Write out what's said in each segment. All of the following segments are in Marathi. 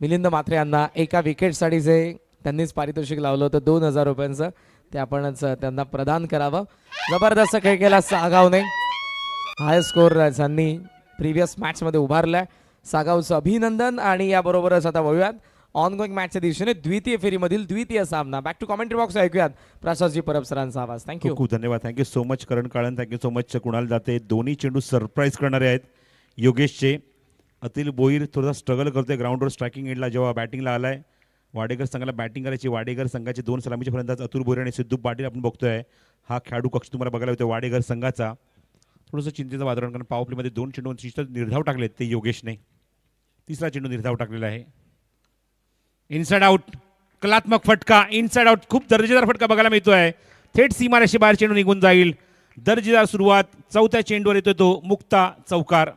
मिलिंद म्हात्रे यांना एका विकेटसाठी जे त्यांनीच पारितोषिक लावलं होतं 2000 रुपयांचं ते आपणच त्यांना प्रदान करावं. जबरदस्त खेळ केला सागावने. हाय स्कोर त्यांनी प्रिव्हियस मॅचमध्ये उभारलाय. सागावचं अभिनंदन. आणि याबरोबरच आता वळूयात ऑन गोईंग मॅचच्या दिशेने द्वितीय फेरीमधील द्वितीय सामना. बॅक टू कमेंट्री बॉक्स ऐकूयात प्रसादजी परब सरांचा आवाज. थँक्यू. खूप धन्यवाद. Thank you so much Karan Kalan. Thank you so much Kunal Date. दोन्ही चेंडू सरप्राईज करणारे आहेत योगेशचे. अतिल बोईर थोडासा स्ट्रगल करतोय ग्राउंडवर स्ट्रायकिंग एंडला जेव्हा बॅटिंगला आलाय. वाडेकर संघाला बॅटिंग करायची. वाडेकर संघाचे 2 सलामीचे फलंदाज अतुल बोईर आणि सिद्धू पाटील आपण बघतोय. हा खेळाडू कक्ष तुम्हाला बघायला होतो वाडेकर संघाचा. थोडंसं चिंतेचं वातावरण, कारण पॉवर प्लेमध्ये 2 चेंडू निर्धाव टाकलेत ते योगेशने. तिसरा चेंडू निर्धाव टाकलेला आहे. इनसाइड आउट, कलात्मक फटका. इनसाइड आउट, खूप दर्जेदार फटका बघायला मिळतोय. थेट सीमारेषे बाहेर चेंडू निघून जाईल. दर्जेदार सुरुवात. चौथ्या चेंडूवर येतोय तो मुक्ता चौकार.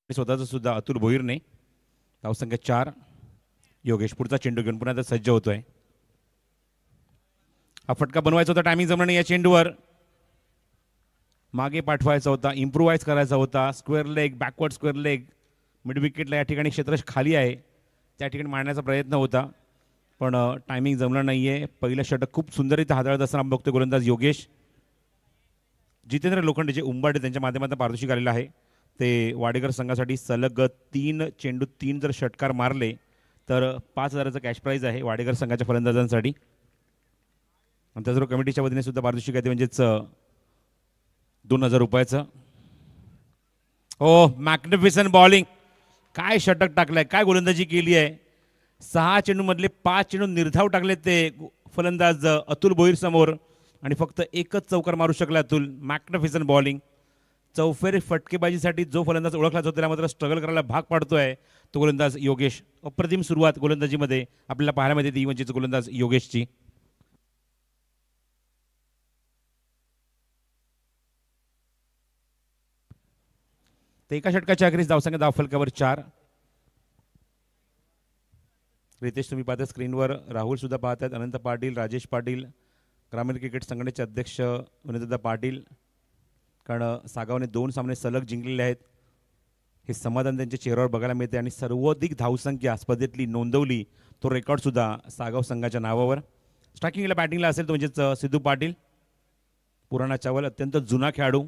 स्वतःचा सुद्धा अतुल भोईरने. धावसंख्या 4. योगेश पुढचा चेंडू घेऊन पुन्हा सज्ज होतोय. हा फटका बनवायचा होता, टायमिंग जमलं नाही या चेंडूवर. मागे पाठवायचा होता, इम्प्रूव्हाइज करायचा होता. Square leg, backward square leg. Mid विकेटला या ठिकाणी क्षेत्र खाली आहे, त्या ठिकाणी मारण्याचा प्रयत्न होता, पण टायमिंग जमलं नाहीये. पहिलं षटक खूप सुंदररीत्या हाताळत असताना बघतोय गोलंदाज योगेश. जितेंद्र लोखंडे जे उंबाडे त्यांच्या माध्यमातून पारितोषिक आलेलं आहे. ते वाडेकर संघासाठी सलग 3 चेंडू 3 जर षटकार मारले तर 5000चं कॅश प्राईज आहे वाडेकर संघाच्या फलंदाजांसाठी. आणि त्याचबरोबर कमिटीच्या वतीने सुद्धा पारितोषिक आहे, ते म्हणजेच 2000 रुपयाचं. ओ मॅग्निफिसंट बॉलिंग. काय षटक टाकलंय, काय गोलंदाजी केली आहे. 6 चेंडूमधले 5 चेंडू निर्धाव टाकलेत ते फलंदाज अतुल भोईर समोर, आणि फक्त एकच चौकार मारू शकला अतुल. Magnificent bowling. चौफेर फटकेबाजीसाठी जो फलंदाज ओळखला जातो त्याला मात्र स्ट्रगल करायला भाग पाडतोय तो गोलंदाज योगेश. अप्रतिम सुरुवात गोलंदाजीमध्ये आपल्याला पाहायला मिळते ती म्हणजे गोलंदाज योगेशची. ते एका षटकाच्या अखेरीस धावसंख्या धावफलकावर 4. रितेश तुम्ही पाहता स्क्रीनवर, राहुल सुद्धा पाहतात, अनंत पाटील, राजेश पाटील, ग्रामीण क्रिकेट संघटनेचे अध्यक्ष विनोददा पाटील. कारण सागावने 2 सामने सलग जिंकलेले आहेत, हे समाधान त्यांच्या चेहऱ्यावर बघायला मिळते. आणि सर्वाधिक धावसंख्या स्पर्धेतली नोंदवली तो रेकॉर्डसुद्धा सागाव संघाच्या नावावर. स्ट्रायकिंगला बॅटिंगला असेल तो म्हणजेच सिद्धू पाटील, पुराणा चावल, अत्यंत जुना खेळाडू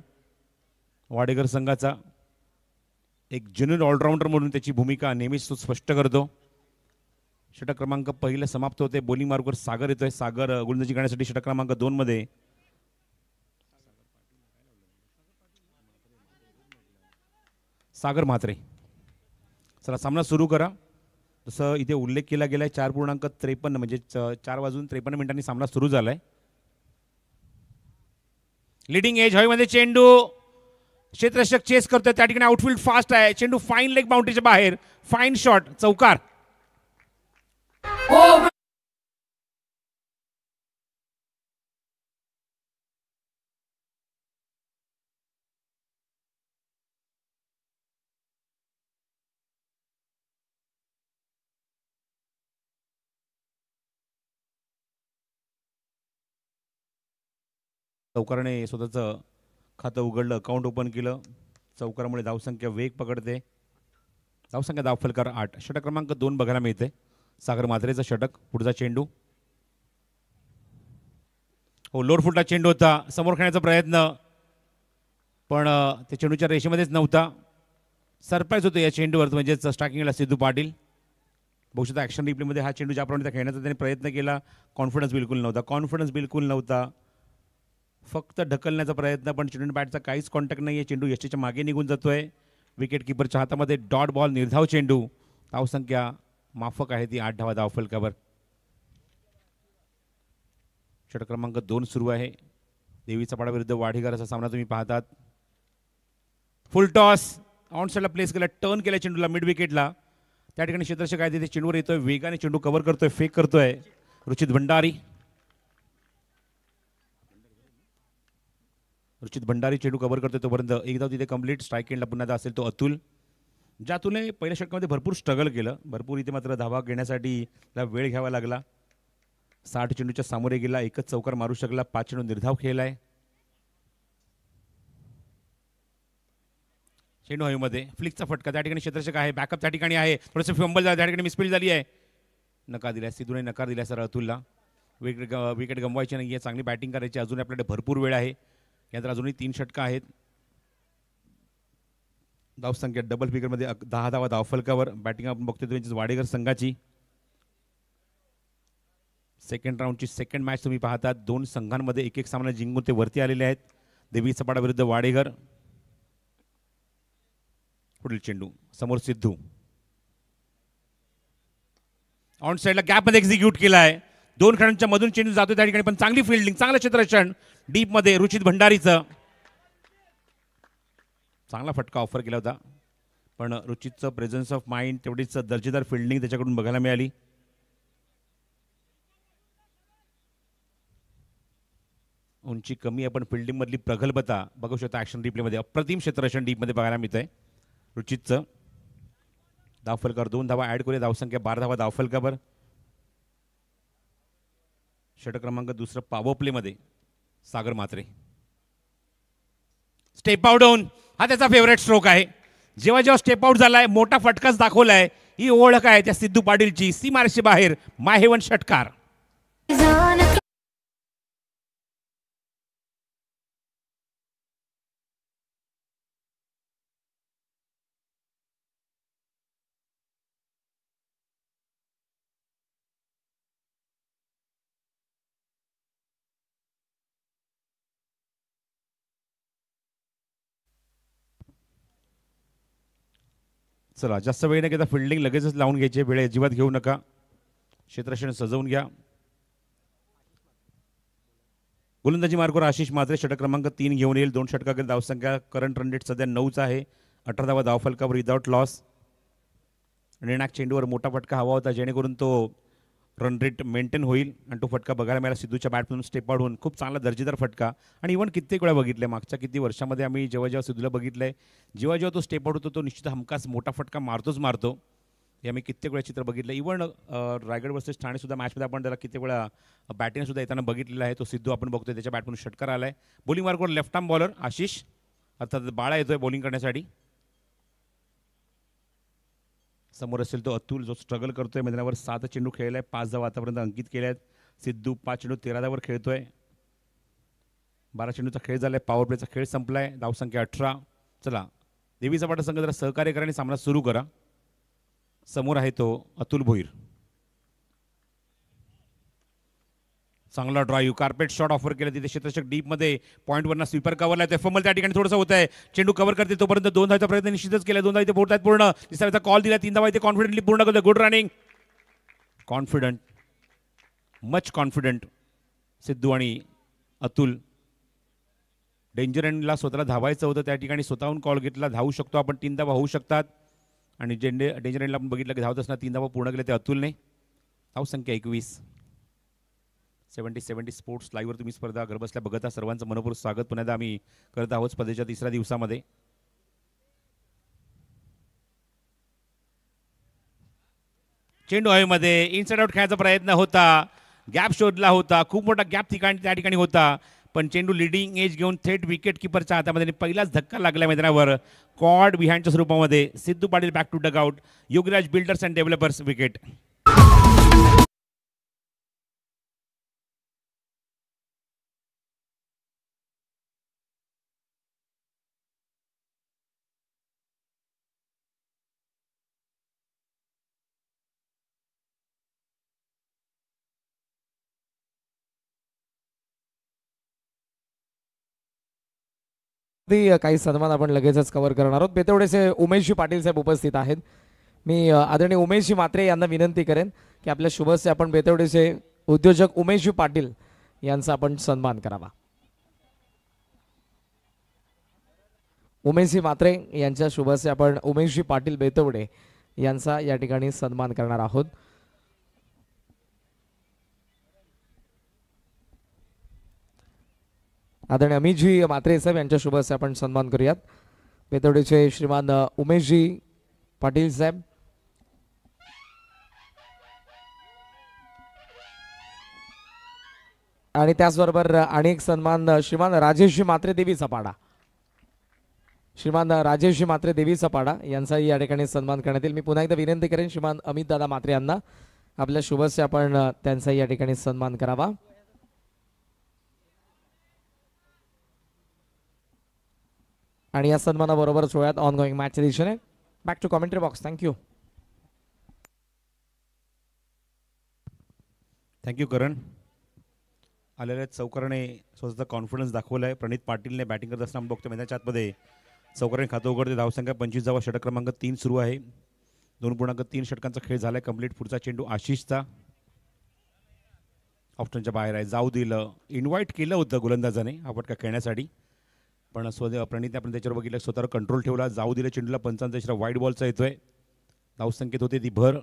वाडेकर संघाचा. एक जेन्युइन ऑलराऊंडर म्हणून त्याची भूमिका नेहमीच तो स्पष्ट करतो. षटक क्रमांक 1 समाप्त होते. बॉलिंग मार्कवर सागर येतोय. सागर गोलंदाजी करण्यासाठी षटक क्रमांक 2 मध्ये. सागर म्हात्रे. चला सामना सुरू करा. जसं इथे उल्लेख केला गेलाय 4.53 म्हणजे 4 वाजून 53 मिनिटांनी सामना सुरू झालाय. लिडिंग एज हवेमध्ये चेंडू क्षेत्ररक्षक चेस करतोय, त्या ठिकाणी आउटफील्ड फास्ट आहे. चेंडू फाईन लेग बाउंड्रीच्या बाहेर. फाईन शॉट, चौकार. चौकाराने स्वतःचं खातं उघडलं, अकाउंट ओपन केलं. चौकारामुळे धावसंख्या वेग पकडते. धावसंख्या धावफलकावर 8. षटक क्रमांक 2 बघायला मिळते. सागर म्हात्रेचा षटक. पुढचा चेंडू. हो, लोअर फुटला चेंडू होता. समोर खेळण्याचा प्रयत्न, पण त्या चेंडूच्या रेषेमध्येच नव्हता. सरप्राईज होतो या चेंडूवर म्हणजेच स्ट्रायकिंगला सिद्धू पाटील. बहुशः ॲक्शन रिप्लेमध्ये हा चेंडू ज्याप्रमाणे खेळण्याचा त्याने प्रयत्न केला, कॉन्फिडन्स बिलकुल नव्हता. फक्त ढकलण्याचा प्रयत्न, पण चेंडू बॅटचा काहीच कॉन्टॅक्ट नाही आहे. चेंडू यष्टीच्या मागे निघून जातोय. विकेट किपरच्या हातामध्ये डॉट बॉल, निर्धाव चेंडू. धावसंख्या माफक आहे ती 8 धावा धावफलकावर. षटक क्रमांक 2 सुरू आहे. देवीचा पाडा विरुद्ध वाढीकर असा सामना तुम्ही पाहतात. फुल टॉस ऑन साईडला प्लेस केला, टर्न केला चेंडूला मिड विकेटला. त्या ठिकाणी क्षेत्ररक्षक आहे तिथे चेंडूवर येतोय, वेगाने चेंडू कव्हर करतोय, फेक करतोय रुचित भंडारी. चेंडू कव्हर करतोय तोपर्यंत एक धाव तिथे कंप्लीट. स्ट्राईक एंडला पुन्हा असेल तो अतुल. ज्यातून पहिल्या षटकामध्ये भरपूर स्ट्रगल केलं, भरपूर इथे मात्र धावा घेण्यासाठी त्याला वेळ घ्यावा लागला. 60 चेंडूच्या सामोरे गेला, एकच चौकार मारू शकला, 5 चेंडू निर्धाव खेळलाय. चेंडू हवेमध्ये फ्लिकचा फटका, त्या ठिकाणी क्षेत्ररक्षक आहे, बॅकअप त्या ठिकाणी आहे, थोडंसं फंबल झालं, त्या ठिकाणी मिसफील्ड झाली आहे. नकार दिलाय सिद्धूने, नकार दिलाय सर अतुलला. विकेट गमवायची नाही आहे, चांगली बॅटिंग करायची, अजून आपल्याकडे भरपूर वेळ आहे. यानंतर अजूनही 3 षटकं आहेत. धावसंख्या डबल फिगरमध्ये 10 धावा धावफलकावर. बॅटिंग आपण बघतोय त्यांची वाडेकर संघाची. सेकंड राऊंडची सेकंड मॅच तुम्ही पाहतात. 2 संघांमध्ये एक एक सामना जिंकून ते वरती आलेले आहेत. देवी सपाडा विरुद्ध वाडेकर. पुढील चेंडू समोर सिद्धू ऑन साइडला गॅपमध्ये एक्झिक्यूट केला आहे. 2 खेळांच्या मधून चेंडू जातो त्या ठिकाणी, पण चांगली फिल्डिंग, चांगलं क्षेत्ररक्षण डीप मध्ये रुचित भंडारीचं. चांगला फटका ऑफर केला होता, पण रुचितचं प्रेझेन्स ऑफ माइंड, तेवढीच दर्जेदार फिल्डिंग त्याच्याकडून बघायला मिळाली. उंची कमी आहे, पण फिल्डिंग मधली प्रगल्भता बघू शकता ऍक्शन रिप्लेमध्ये. अप्रतिम क्षेत्ररक्षण डीप मध्ये बघायला मिळतंय रुचितचं. धावफलकावर 2 धावा ऍड करूया, धावसंख्या 12 धावा धावफलकावर. षटक क्रमांक दुसरं पॉवर प्ले मध्ये सागर म्हात्रे. स्टेप आउट होऊन हा त्याचा फेवरेट स्ट्रोक आहे. जेव्हा जेव्हा स्टेप आउट झालाय, मोठा फटकाच दाखवलाय. ही ओळख आहे त्या सिद्धू पाटीलची. सीमारेषे बाहेर माहेवन षटकार. चला, जास्त वेळ न घेता फिल्डिंग लगेचच लावून घ्यायची, वेळ अजिबात घेऊ नका. क्षेत्ररक्षण सजवून घ्या. गोलंदाजी मार्गावर आशिष म्हात्रे षटक क्रमांक 3 घेऊन येईल. 2 षटकातील धावसंख्या, करंट रन रेट सध्या 9चा आहे. 18 धावा धावफलकावर विदाउट लॉस. निर्णायक चेंडूवर मोठा फटका हवा होता, जेणेकरून तो रन रेट मेंटेन होईल, आणि तो फटका बघायला मिळाला सिद्धूच्या बॅटमधून. स्टेप आउट होऊन खूप चांगला दर्जेदार फटका. आणि इव्हन कित्येक वेळा बघितलंय मागच्या किती वर्षामध्ये आम्ही, जेव्हा जेव्हा सिद्धूला बघितलंय, जेव्हा जेव्हा तो स्टेप आउट होतो, तो निश्चित हमखास मोठा फटका मारतोच मारतो. हे आम्ही कित्येक वेळा चित्र बघितलं. इव्हन रायगड वर्सेस ठाणे सुद्धा मॅचमध्ये आपण त्याला कित्येक वेळा बॅटिंग सुद्धा येताना बघितलेला आहे. तो सिद्धू आपण बघतोय, त्याच्या बॅटमधून षटकार आलाय. बॉलिंग मार्गावर लेफ्ट आर्म बॉलर आशिष, अर्थात बाळा येतोय बॉलिंग करण्यासाठी. समोर असेल तो अतुल, जो स्ट्रगल करतोय मैदानावर. 7 चेंडू खेळलाय, 5 धावा आतापर्यंत अंकित केल्या आहेत. सिद्धू 5 चेंडू 13 धावावर खेळतोय. 12 चेंडूचा खेळ झालाय, पॉवर प्लेचा खेळ संपलाय. धावसंख्या 18. चला, देवी सपाटा संघ जरा सहकार्य करा आणि सामना सुरू करा. समोर आहे तो अतुल भोईर. चांगला ड्राईव्ह, कार्पेट शॉट ऑफर केला तिथे. क्षेत्ररक्षक डीप मध्ये पॉईंटवरनं स्वीपर कव्हरला आहे. फंबल त्या ठिकाणी थोडंसं होत आहे. चेंडू कव्हर करते तोपर्यंत 2 धावाचा प्रयत्न निश्चितच केला. 2 धावा इथे पोहोचतात पूर्ण. तिसऱ्याचा कॉल दिला. 3 धावा इथे कॉन्फिडेंटली पूर्ण करतोय. Good running, confident, much confident Sidhu आणि अतुल. डेंजर एंडला स्वतःला धावायचं होतं, त्या ठिकाणी स्वतःहून कॉल घेतला. धावू शकतो आपण, 3 धावा होऊ शकतात. आणि डेंजर एंडला आपण बघितलं की धावत असताना 3 धावा पूर्ण केले ते अतुलने. धावसंख्या 21. 70 स्पोर्ट्स लाईव्हवर तुम्ही स्पर्धा घरबसल्या बघत आहात. सर्वांचं मनपूर्वक स्वागत पुन्हा एकदा आम्ही करत आहोत स्पर्धेच्या 3ऱ्या दिवसामध्ये. चेंडू हवेमध्ये इनसाइड आउट खेळायचा प्रयत्न होता, गॅप शोधला होता, खूप मोठा गॅप त्या ठिकाणी होता, पण चेंडू लिडिंग एज घेऊन थेट विकेट किपरच्या हातामध्ये पहिलाच धक्का लागला मैदानावर. कॉड बिहाइंडच्या स्वरूपामध्ये. Sidhu Patil back to dugout. Yogiraj builders and developers wicket. काही सन्मान आपण लगेचच कव्हर करणार आहोत. बेतवडेचे उमेशजी पाटील साहेब उपस्थित आहेत. मी आदरणीय उमेशजी म्हात्रे यांना विनंती करेन की आपल्या शुभस्य आपण बेतवडेचे उद्योजक उमेशजी पाटील यांचा आपण सन्मान करावा. उमेशजी म्हात्रे यांच्या शुभस्य आपण उमेशजी पाटील बेतवडे यांचा या ठिकाणी सन्मान करणार आहोत. आदरणीय अमितजी म्हात्रे साहेब यांच्या शुभ हस्ते आपण सन्मान करूयात. बेतवडेचे श्रीमान उमेशजी पाटील साहेब. आणि त्याचबरोबर अनेक सन्मान श्रीमान राजेश म्हात्रे देवीचा पाडा, श्रीमान राजेश म्हात्रे देवीचा पाडा यांचाही या ठिकाणी सन्मान करण्यात येईल. मी पुन्हा एकदा विनंती करेन श्रीमान अमित दादा म्हात्रे यांना आपल्या शुभस्य आपण त्यांचाही या ठिकाणी सन्मान करावा. आणि या सन्मानाबरोबर सोहळ्यात ऑन गोईंग मॅचच्या दिशेने back to commentary box. Thank you. Thank you Karan. आलेल्या चौकाराने स्वतःचा कॉन्फिडन्स दाखवला आहे. प्रणित पाटीलने बॅटिंग करत असताना बघतो मैदानाच्या आतमध्ये चौकाराने खातं उघडते. धावसंख्या 25 षटक क्रमांक 3 सुरू आहे. 2.3 षटकांचा खेळ झालाय कंप्लीट. पुढचा चेंडू आशिषचा ऑप्शनच्या बाहेर आहे. जाऊ दिलं. इन्व्हाइट केलं होतं गोलंदाजाने हा फटका खेळण्यासाठी, पण प्रणितने आपण त्याच्यावर बघितलं स्वतःवर कंट्रोल ठेवला. जाऊ दिलं चेंडूला. पंचांचा इशारा वाईट बॉलचा येतोय. धावसंख्येत होते ती भर.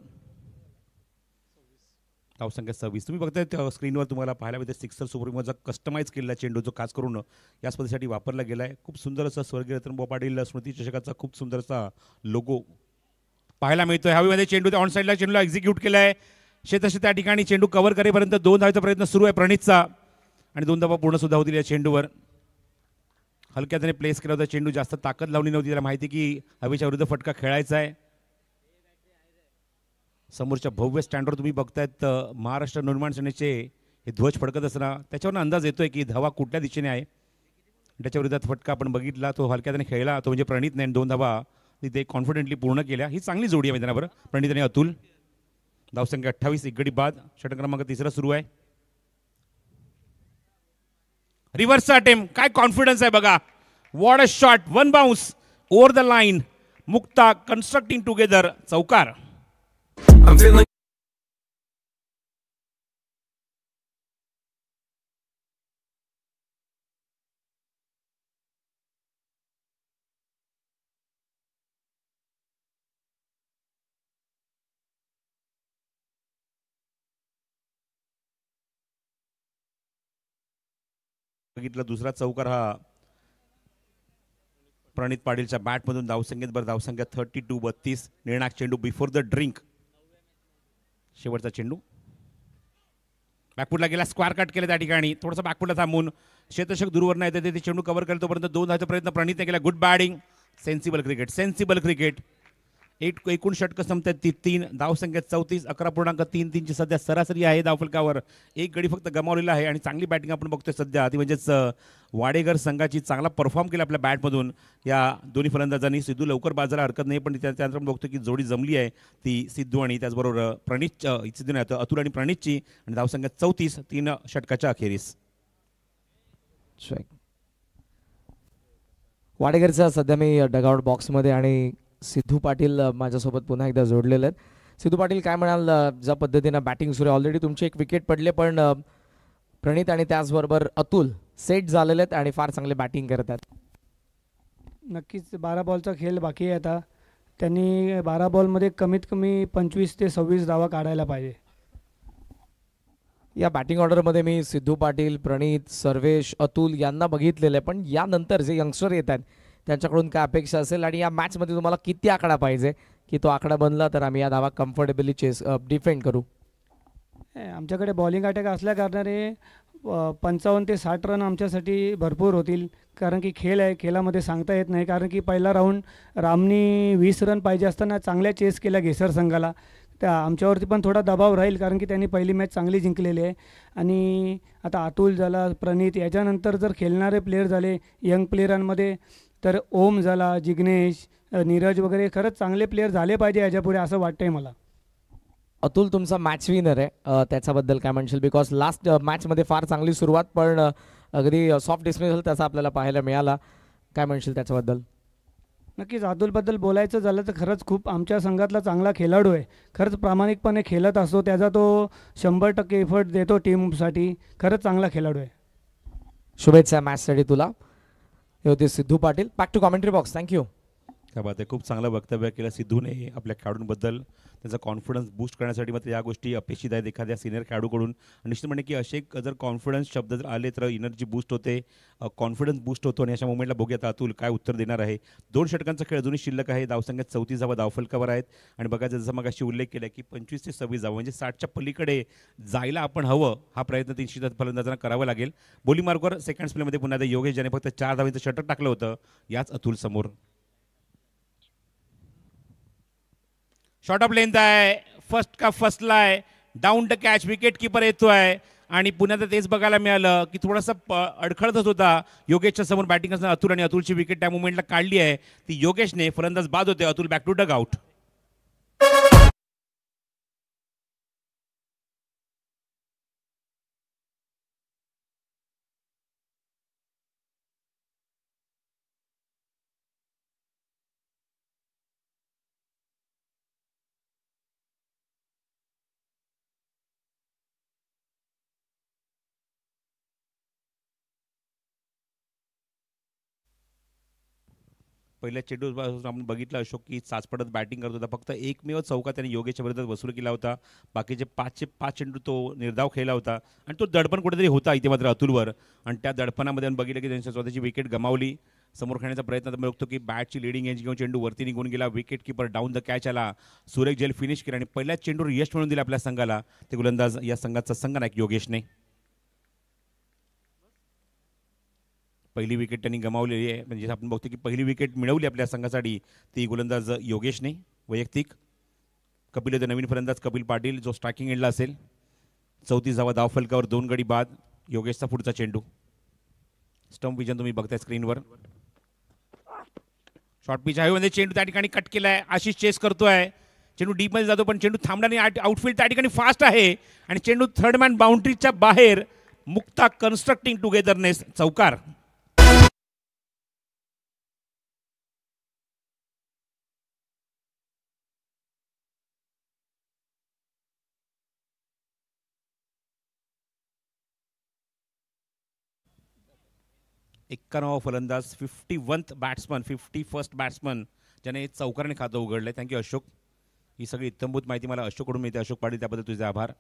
धावसंख्या 26. तुम्ही बघताय स्क्रीनवर तुम्हाला पाहायला मिळते सिक्सर सुप्रीमोचा कस्टमाइज केलेला चेंडू जो खास करून या स्पर्धेसाठी वापरला गेला आहे. खूप सुंदर असा स्वर्गीय रतनभाऊ पाटील स्मृती चषकाचा खूप सुंदर असा लोगो पाहायला मिळतोय. हवेमध्ये चेंडू त्या ऑन साईडला चेंडूला एक्झिक्यूट केला आहे. शेतशी त्या ठिकाणी चेंडू कव्हर करेपर्यंत 2 धावेचा प्रयत्न सुरू आहे प्रणितचा आणि 2 धावा पूर्ण सुद्धा होतील या चेंडूवर. हलक्या त्याने प्लेस केला होता चेंडू. जास्त ताकद लावली नव्हती. त्याला माहिती की हवेच्या विरुद्ध फटका खेळायचा आहे. समोरच्या भव्य स्टँडवर तुम्ही बघतायत महाराष्ट्र निर्माण सेनेचे हे ध्वज फडकत असताना त्याच्यावरून अंदाज येतोय की धावा कुठल्या दिशेने आहे. त्याच्या विरोधात फटका आपण बघितला तो हलक्या त्याने खेळला. तो म्हणजे प्रणित नाही. 2 धावा तिथे कॉन्फिडेंटली पूर्ण केल्या. ही चांगली जोडी आहे मैदानावर प्रणित आणि अतुल. धावसंख्या 28. एक गडी बाद. षटक क्रमांक 3 सुरू आहे. रिव्हर्सचा अटेम्प्ट. काय कॉन्फिडन्स आहे बघा. What a shot. 1 bounce over the line. Mukta constructing together. चौकार. I'm feeling बघितलं दुसरा चौकार हा प्रणित पाटीलच्या बॅटमधून. धावसंख्येत बरं धावसंख्या 32-32. निर्णायक चेंडू बिफोर द ड्रिंक. शेवटचा चेंडू बॅकफुटला गेला. स्क्वायर कट केला त्या ठिकाणी. थोडासा बॅकफुटला थांबून शेतशक दूरवर नाही येते ते चेंडू कव्हर केला. तोपर्यंत 2 धावेचा प्रयत्न प्रणितने केला. Good batting. Sensible cricket. Sensible cricket. एकूण षटकं संपतात ती 3. धावसंख्या 34. 11.33 ची सध्या सरासरी आहे धावफलकावर. एक गडी फक्त गमावलेला आहे आणि चांगली बॅटिंग आपण बघतोय सध्या. ती म्हणजेच वाडेकर संघाची चांगला परफॉर्म केला आपल्या बॅटमधून या दोन्ही फलंदाजांनी. सिद्धू लवकर बाजायला हरकत नाही, पण त्यानंतर आपण बघतो की जोडी जमली आहे ती सिद्धू आणि त्याचबरोबर प्रणित सिद्धू नाही अतुल आणि प्रणितची. आणि धावसंख्या 34. 3 षटकाच्या अखेरीस. वाडेकरचा सध्या मी डगआउट बॉक्समध्ये आणि सिद्धू पाटील माझ्यासोबत पुन्हा एकदा जोडलेले आहेत. सिद्धू पाटील काय म्हणाल, ज्या पद्धतीनं बॅटिंग सुरू आहे ऑलरेडी तुमचे 1 विकेट पडले, पण प्रणित आणि त्याचबरोबर अतुल सेट झालेले आहेत आणि फार चांगले बॅटिंग करत आहेत. नक्कीच 12 बॉलचा खेळ बाकी आहे आता. त्यांनी 12 बॉलमध्ये कमीत कमी 25 ते 26 धावा काढायला पाहिजे. या बॅटिंग ऑर्डरमध्ये मी सिद्धू पाटील, प्रणित, सर्वेश, अतुल यांना बघितलेलं आहे, पण यानंतर जे यंगस्टर येत आहेत त्यांच्याकडून काय अपेक्षा असेल आणि या मॅचमध्ये तुम्हाला किती आकडा पाहिजे की तो आकडा बनला तर आम्ही या धावा कम्फर्टेबली डिफेंड करू. आमच्याकडे बॉलिंग अटॅक असल्या कारणाने 55 ते 60 रन आमच्यासाठी भरपूर होतील, कारण की खेळ आहे, खेळामध्ये सांगता येत नाही. कारण की पहिला राऊंड रामनी 20 रन पाहिजे असताना चांगल्या चेस केल्या घेसर संघाला. त्या आमच्यावरती पण थोडा दबाव राहील, कारण की त्यांनी पहिली मॅच चांगली जिंकलेली आहे. आणि आता अतुल झाला, प्रणित, याच्यानंतर जर खेळणारे प्लेयर झाले यंग प्लेयरांमध्ये तर ओम झाला, जिग्नेश, नीरज वगैरे खरंच चांगले प्लेयर झाले पाहिजे याच्यापुढे असं वाटतंय मला. अतुल तुमचा मॅच विनर आहे, त्याच्याबद्दल काय म्हणशील? बिकॉज लास्ट मॅचमध्ये फार चांगली सुरुवात पण अगदी सॉफ्ट डिस्मिसल त्याचा आपल्याला पाहायला मिळाला. काय म्हणशील त्याच्याबद्दल? नक्कीच अतुलबद्दल बोलायचं झालं तर खरंच खूप आमच्या संघातला चांगला खेळाडू आहे. खरंच प्रामाणिकपणे खेळत असतो, त्याचा तो 100% एफर्ट देतो टीमसाठी. खरंच चांगला खेळाडू आहे. शुभेच्छा मॅचसाठी तुला. हे होते Sidhu Patil. Back to commentary box. Thank you. क्या बात आहे, खूप चांगलं वक्तव्य केलं सिद्धूने आपल्या खेळाडूंबद्दल. त्यांचा कॉन्फिडन्स बूस्ट करण्यासाठी मात्र या गोष्टी अपेक्षित आहेत एखाद्या सिनियर खेळाडूकडून. आणि निश्चित म्हणे की असे जर कॉन्फिडन्स शब्द जर आले तर एनर्जी बूस्ट होते, कॉन्फिडन्स बूस्ट होतो. आणि अशा मोमेंटला बघूया अतुल काय उत्तर देणार आहे. 2 षटकांचा खेळ अजूनही शिल्लक आहे. धावसंख्येत 34 धावा धावफलकावर आहेत. आणि बघायचं जसं मग अशी उल्लेख केला की 25 ते 26 धावा म्हणजे 60च्या पलीकडे जायला आपण हवं. हा प्रयत्न निश्चितच फलंदाजांना करावा लागेल. बोली मार्कवर सेकंड प्लेमध्ये पुन्हा एकदा योगेश, ज्याने फक्त 4 धावांचं षटक टाकलं होतं याच अतुल समोर. शॉर्ट ऑफ लेंथ आहे, फर्स्ट का फर्स्टला आहे, down the catch, wicket keeper येतोय. आणि पुन्हा तर तेच बघायला मिळालं की थोडासा अडखळतच होता योगेशच्या समोर बॅटिंग असताना अतुल. आणि अतुलची विकेट त्या मुवमेंटला काढली आहे ती योगेशने. फलंदाज बाद होते. Atul back to dugout. पहिल्या चेंडूपासून आपण बघितलं अशोक की चाचपडत बॅटिंग करत होता. फक्त एकमेव चौका त्याने योगेशच्या विरोधात वसूल केला होता. बाकीचे 5चे 5 चेंडू तो निर्धाव खेळला होता. आणि तो दडपण कुठेतरी होता इथे मात्र अतुलवर. आणि त्या दडपणामध्ये आपण बघितलं की त्यांच्या स्वतःची विकेट गमावली. समोर खेळण्याचा प्रयत्न तर बघतो की बॅटची लिडिंग एज घेऊन चेंडू वरती निघून गेला. Wicket keeper down the catch आला. सुरेख जैल फिनिश केला आणि पहिल्याच चेंडूवर यश मिळवून दिलं आपल्या संघाला. ते गोलंदाज या संघाचा संघनायक योगेशने. पहिली विकेट त्यांनी गमावलेली आहे. म्हणजे आपण बघतो की पहिली विकेट मिळवली आपल्या संघासाठी ती गोलंदाज योगेशने वैयक्तिक. कपिल होते नवीन फलंदाज कपिल पाटील जो स्ट्रायकिंग एंडला असेल. 34 धावा धावफलकावर 2 गडी बाद. योगेशचा पुढचा चेंडू. स्टंप विजन तुम्ही बघताय स्क्रीनवर. शॉर्ट पिच हायवेमध्ये चेंडू त्या ठिकाणी कट केलाय. आशिष चेस करतोय. चेंडू डीपमध्ये जातो पण चेंडू थांबला नाही. आउटफील्ड त्या ठिकाणी फास्ट आहे आणि चेंडू थर्ड मॅन बाउंड्रीच्या बाहेर. मुक्ता कन्स्ट्रक्टिंग टुगेदरनेस चौकार. फलंदाज 51th बॅट्समन 51st बॅट्समन ज्याने चौकाराने खातं उघडलंय. थँक्यू अशोक. ही सगळी इत्तमभूत माहिती मला अशोककडून मिळते. अशोक पाटील त्याबद्दल तुझे आभार.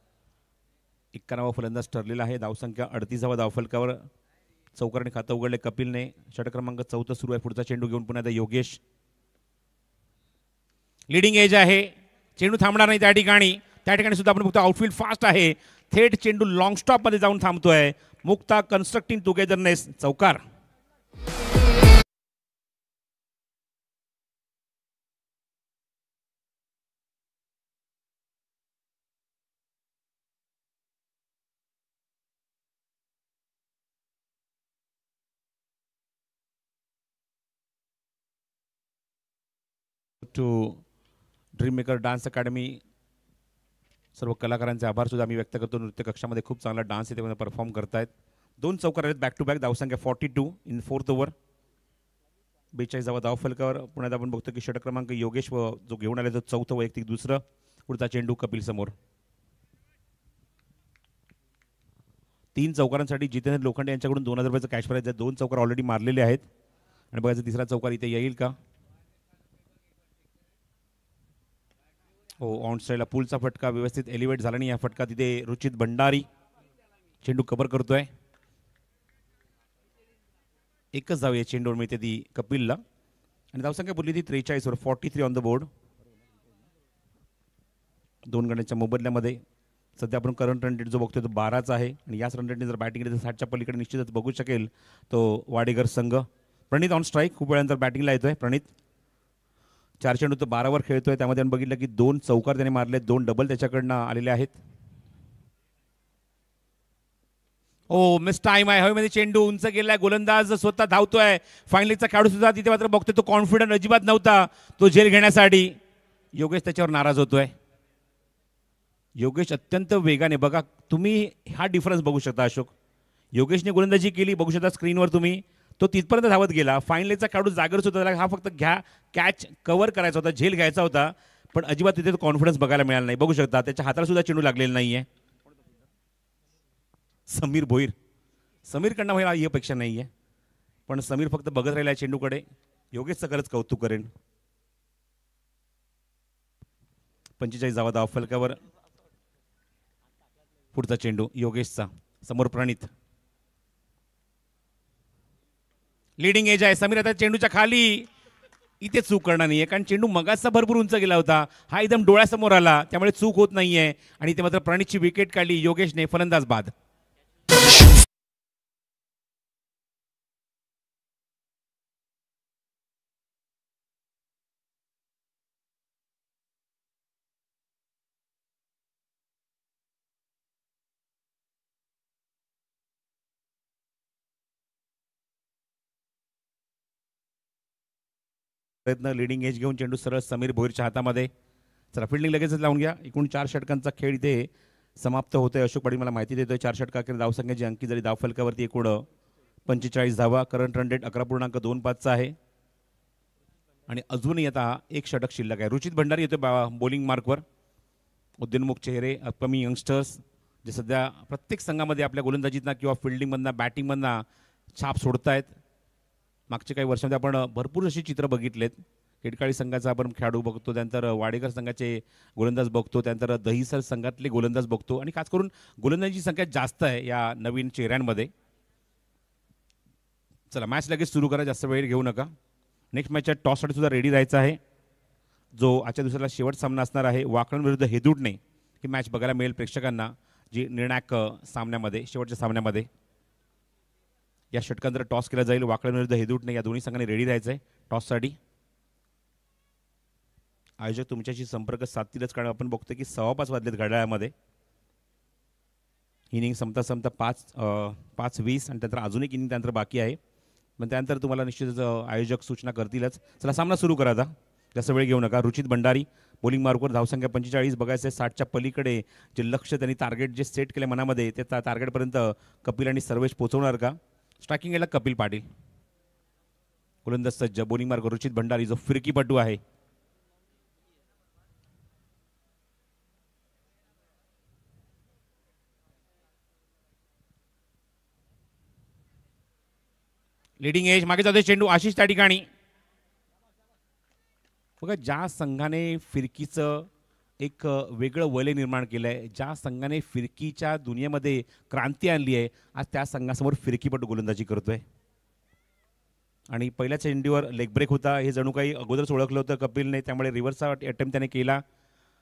51वा फलंदाज ठरलेला आहे. धावसंख्या 38वा धावफलकावर. चौकाराने खातं उघडले कपिलने. षटक क्रमांक 4 सुरू आहे. पुढचा चेंडू घेऊन पुन्हा योगेश. लिडिंग एज आहे. चेंडू थांबणार नाही त्या ठिकाणी. त्या ठिकाणी सुद्धा आपण बघतो आउटफील्ड फास्ट आहे. थेट चेंडू लॉंग स्टॉपमध्ये जाऊन थांबतोय. मुक्ता कन्स्ट्रक्टिंग टुगेदरनेस चौकार. To Dream Maker Dance Academy सर्व कलाकारांचे आभार सुद्धा आम्ही व्यक्त करतो. नृत्य कक्षामध्ये खूप चांगला डान्स इथे परफॉर्म करतायत. 2 चौकार आहेत बॅक टू बॅक. धावसंख्या 42 इन 4th ओव्हर. 42 धावा धावफलकावर. पुण्यात आपण बघतो की षटक क्रमांक योगेश जो घेऊन आले तो 4थं वैयक्तिक दुसरं. पुढचा चेंडू कपिल समोर. 3 चौकारांसाठी जितेंद्र लोखंडे यांच्याकडून 2000 रुपयाचं कॅश प्राईज आहे. 2 चौकार ऑलरेडी मारलेले आहेत. आणि बघायचं तिसरा चौकार इथे येईल का. हो ऑन साईडला पुलचा फटका व्यवस्थित एलिव्हेट झाला नाही. या फटका तिथे रुचित भंडारी चेंडू कव्हर करतोय. एकच धाव या चेंडूवर मिळते ती कपिलला. आणि धावसंख्या बोलली ती 43 वर. 43 ऑन द बोर्ड. 2 गड्यांच्या मोबदल्यामध्ये सध्या आपण करंट रन रेट जो बघतोय तो 12चा आहे. आणि याच रन रेटने जर बॅटिंग केली तर 60च्या पलीकडे निश्चितच बघू शकेल तो वाडेकर संघ. प्रणित ऑन स्ट्राईक. खूप वेळानंतर बॅटिंगला येतोय प्रणित. 4 चेंडू तो 12वर खेळतोय. त्यामध्ये आपण बघितलं की 2 चौकार त्याने मारले. 2 डबल त्याच्याकडनं आलेले आहेत. ओ मिस टाइम आहे. हवेमध्ये चेंडू उंच गेलाय. गोलंदाज स्वतः धावतोय. फायनलीचा खेळाडू सुद्धा तिथे मात्र बघतोय तो कॉन्फिडंट अजिबात नव्हता तो झेल घेण्यासाठी. योगेश त्याच्यावर नाराज होतोय. योगेश अत्यंत वेगाने बघा तुम्ही हा डिफरन्स बघू शकता अशोक. योगेशने गोलंदाजी केली बघू शकता स्क्रीनवर तुम्ही. तो तिथपर्यंत धावत गेला. फायनलीचा खेळाडू जागरच होता. त्याला हा फक्त कॅच कव्हर करायचा होता. झेल घ्यायचा होता. पण अजिबात तिथे तो कॉन्फिडन्स बघायला मिळाला नाही. बघू शकता त्याच्या हाताला सुद्धा चेंडू लागलेला नाहीये. समीर भोईर. समीरकडनं व्हायला ही अपेक्षा नाही आहे. पण समीर फक्त बघत राहिला चेंडूकडे. योगेशचं खरंच कौतुक करेन. 45 धावा धाव फलकावर. पुढचा चेंडू योगेशचा, समोर प्रणित. लीडिंग एज आहे समीर, आता चेंडूच्या खाली. इथे चूक करणार नाहीये कारण चेंडू मगाचा भरपूर उंच गेला होता, हा एकदम डोळ्यासमोर आला, त्यामुळे चूक होत नाहीये. आणि इथे मात्र प्रणितची विकेट काढली योगेशने, फलंदाज बाद. प्रयत्न, लीडिंग एज घेऊन चेंडू सरळ समीर भोईरच्या हातामध्ये. चला फिल्डिंग लगेचच लावून घ्या. एकूण 4 षटकांचा खेळ इथे समाप्त होतोय. अशोक पाटील मला माहिती देतोय 4 षटकाखेर धावसंख्येची अंकी जरी धाव फलकावरती एकूण 45 धावा. करंट रन रेट 11.25 आहे. आणि अजूनही आता एक षटक शिल्लक आहे. रुचित भंडारी येतोय बॉलिंग मार्कवर. उद्योन्मुख चेहरे, अपकमिंग यंगस्टर्स जे सध्या प्रत्येक संघामध्ये आपल्या गोलंदाजीतना किंवा फिल्डिंगमधनं बॅटिंगमधनं छाप सोडतायत. मागच्या काही वर्षांमध्ये आपण भरपूर अशी चित्र बघितलेत. केडकाळी संघाचा आपण खेळाडू बघतो, त्यानंतर वाडेकर संघाचे गोलंदाज बघतो, त्यानंतर दहिसर संघातले गोलंदाज बघतो. आणि खास करून गोलंदाजीची संख्या जास्त आहे या नवीन चेहऱ्यांमध्ये. चला मॅच लगेच सुरू करा, जास्त वेळ घेऊ नका. नेक्स्ट मॅचच्या टॉससाठी सुद्धा रेडी राहायचं आहे. जो आजच्या दिवसाला शेवट सामना असणार आहे वाकण विरुद्ध हेदुडणे, ही मॅच बघायला मिळेल प्रेक्षकांना जी निर्णायक सामन्यामध्ये, शेवटच्या सामन्यामध्ये. या षटकांतर टॉस केला जाईल. वाकण विरुद्ध हेदुडणे या दोन्ही संघांनी रेडी राहायचं आहे टॉससाठी. आयोजक तुमच्याशी संपर्क साधतीलच, कारण आपण बघतो की 5:15 वाजलेत घड्याळामध्ये. इनिंग संपता संपता 5:20 आणि त्यानंतर अजून एक इनिंग त्यानंतर बाकी आहे. पण त्यानंतर तुम्हाला निश्चितच आयोजक सूचना करतीलच. चला सामना सुरू करा आता, जास्त वेळ घेऊ नका. रुचित भंडारी बॉलिंग मार्कवर, धावसंख्या 45 बघायचं आहे. 60च्या पलीकडे जे लक्ष त्यांनी टार्गेट जे सेट केले मनामध्ये, ते टार्गेटपर्यंत कपिल आणि सर्वेश पोहोचवणार का? स्ट्रायकिंग याला कपिल पाटील. गोलंदाज सज्ज, बॉलिंग मार्कवर रुचित भंडारी जो फिरकीपटू आहे. लीडिंग एज मागे जातोय चेंडू. आशिष त्या ठिकाणी. बघा ज्या संघाने फिरकीचं एक वेगळं वलय निर्माण केलं आहे, ज्या संघाने फिरकीच्या दुनियेमध्ये क्रांती आणली आहे, आज त्या संघासमोर फिरकीपटू गोलंदाजी करतोय. आणि पहिल्या चेंडूवर लेग ब्रेक होता, हे जणू काही अगोदरच ओळखलं होतं कपिलने, त्यामुळे रिव्हर्सचा अटेम्प्ट त्याने केला.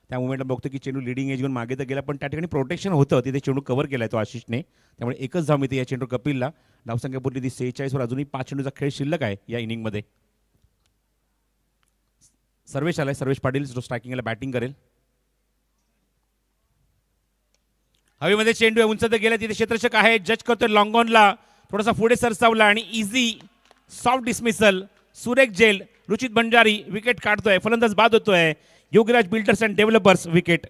त्या मुवमेंटला बघतो की चेंडू लीडिंग एज घेऊन मागे तर गेला, पण त्या ठिकाणी प्रोटेक्शन होतं, तिथे चेंडू कव्हर केला तो आशिषने. त्यामुळे एकच धाव मिळते या चेंडू कपिलला. धावसंख्या पुरली ती 46 वर. अजूनही 5 चेंडूचा खेळ शिल्लक आहे या इनिंगमध्ये. सर्वेश आलाय, सर्वेश पाटील जो स्ट्रायकिंगला बॅटिंग करेल. हवेमध्ये चेंडू आहे, उंच तर गेला, तिथे क्षेत्ररक्षक आहे, जज करतोय लॉंग ऑनला, थोडासा पुढे सरसावला आणि इझी सॉफ्ट डिसमिसल. सुरेख जेल, रुचित भंडारी विकेट काढतोय, फलंदाज बाद होतोय. Yogiraj builders and developers wicket.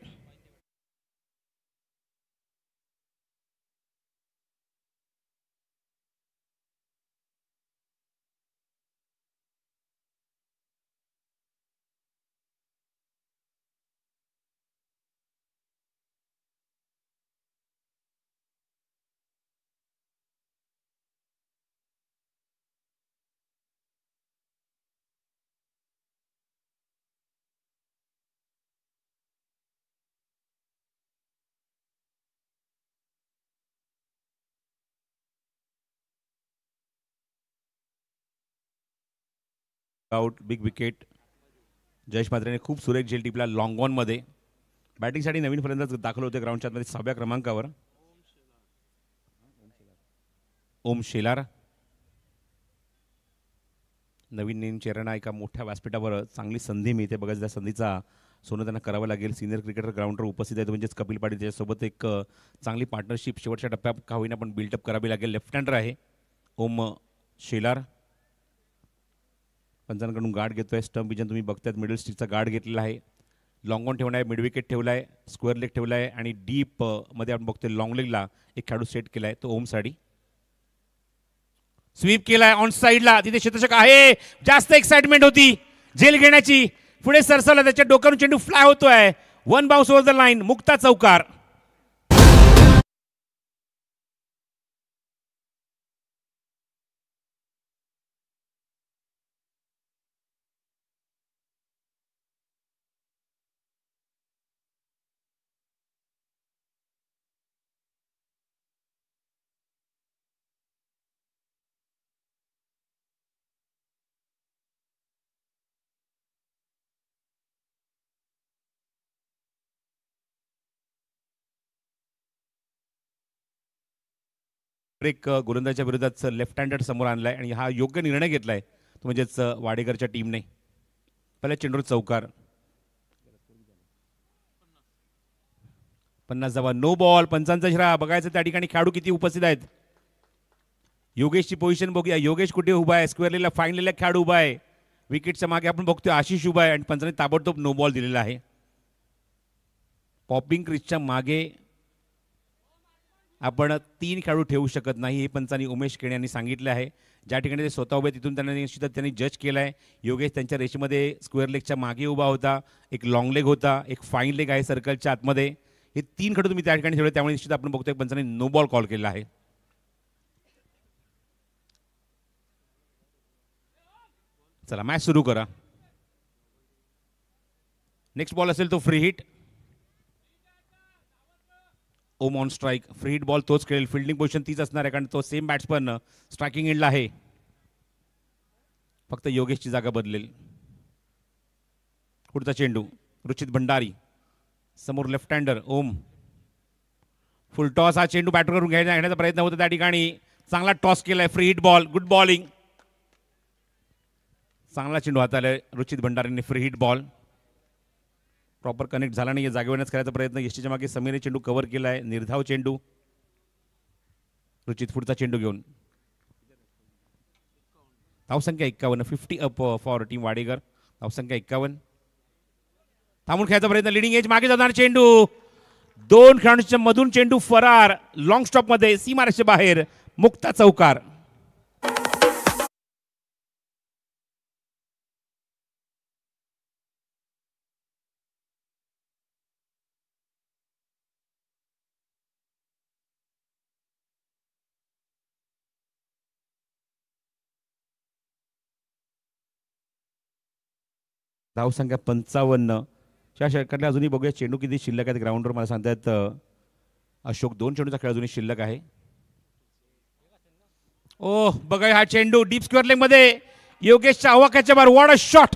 Out, big wicket. Jayesh म्हात्रेने खूप सुरेख झेल टिपला लॉंग ऑन मध्ये. बॅटिंगसाठी नवीन फलंदाज दाखल होते ग्राउंडच्या आतमध्ये 6व्या क्रमांकावर. ओम शेलार. नवीन नेम चेहऱ्यांना एका मोठ्या व्यासपीठावर चांगली संधी मिळते. बघा त्या संधीचा सोनं त्यांना करावं लागेल. सिनियर क्रिकेटर ग्राउंडवर उपस्थित आहेत म्हणजेच कपिल पाटील, त्याच्यासोबत एक चांगली पार्टनरशिप शेवटच्या टप्प्यात का होईना पण बिल्डअप करावी लागेल. लेफ्ट हँडर आहे ओम शेलार. पंचांकडून गार्ड घेतोय. स्टंप विजन तुम्ही बघतायत, मिडल स्टिकचा गार्ड घेतलेला आहे. लॉंग ऑन ठेवला आहे, मिड विकेट ठेवला आहे, स्क्वेअर लेग ठेवला आहे आणि डीप मध्ये आपण बघतोय लॉंग लेगला एक खेळाडू सेट केला आहे, तो ओम साडी. स्वीप केलाय ऑन साईडला, तिथे क्षेत्ररक्षक आहे. जास्त एक्साइटमेंट होती झेल घेण्याची, पुढे सरसावला, त्याच्या डोक्यावरून चेंडू फ्लाय होतोय. 1 bounce over the line, Mukta चौकार. ब्रेक गोलंदाजाच्या विरोधात लेफ्ट हँडेड समोर आणलाय आणि हा योग्य निर्णय घेतलाय तो म्हणजेच वाडेकरच्या टीमने. पहिल्या चेंडूवर चौकार. 50 धावा. No ball. पंचांचा इशारा. बघायचं त्या ठिकाणी खेळाडू किती उपस्थित आहेत. योगेशची पोझिशन बघूया. योगेश कुठे उभा आहे. स्क्वेअरलीला फाईनलीला खेळाडू उभा आहे. विकेटच्या मागे आपण बघतोय आशिष उभा आहे आणि पंचाने ताबडतोब नो बॉल दिलेला आहे. पॉपिंग क्रिजच्या मागे आपण 3 खेळाडू ठेवू शकत नाही हे पंचांनी उमेश केणे यांनी सांगितले आहे. ज्या ठिकाणी ते स्वतः उभे तिथून त्यांना निश्चितच त्यांनी जज केलं आहे. योगेश त्यांच्या रेषेमध्ये स्क्वेअर लेगच्या मागे उभा होता. एक लॉंग लेग होता. एक फाईन लेग आहे सर्कलच्या आतमध्ये. हे 3 खेळाडू तुम्ही त्या ठिकाणी ठेवले त्यामुळे निश्चित आपण बघतोय पंचांनी नो बॉल कॉल केला आहे. चला मॅच सुरू करा. नेक्स्ट बॉल असेल तो free hit. Om on strike. Free hit ball तोच खेळेल. फिल्डिंग पोझिशन तीच असणार आहे कारण तो सेम बॅट्समन स्ट्रायकिंग एंडला आहे. फक्त योगेशची जागा बदलेल. पुढचा चेंडू रुचित भंडारी समोर लेफ्ट हँडर ओम. फुल टॉस. हा चेंडू बॅटर करून घेण्याचा प्रयत्न होता त्या ठिकाणी. चांगला टॉस केलाय. Free hit ball. Good bowling. चांगला चेंडू हाताळलाय रुचित भंडारीने. Free hit ball proper connect झाला नाही. जागेवरच करायचा प्रयत्न. यष्टीच्या मागे समीरने चेंडू कव्हर केलाय. निर्धाव चेंडू. रुचित पुढचा चेंडू घेऊन. धावसंख्या 51. 50 अप फॉर टीम वाडेकर. धावसंख्या 51. थांबून खेळायचा प्रयत्न. लिडिंग एज मागे जाणार चेंडू. 2 खेळाडूंच्या मधून चेंडू फरार. लॉंग स्टॉप मध्ये सीमारेषे बाहेर. मुक्ता चौकार. धावसंख्या 55. च्या षटकातल्या अजूनही बघूया चेंडू किती शिल्लक आहेत ग्राउंडवर. मला सांगतात अशोक 2 चेंडूचा खेळ अजूनही शिल्लक आहे. ओह बघा हा चेंडू डीप स्क्वेअर लेग मध्ये. योगेशच्या आवाक्याच्या बाहेर. What a shot.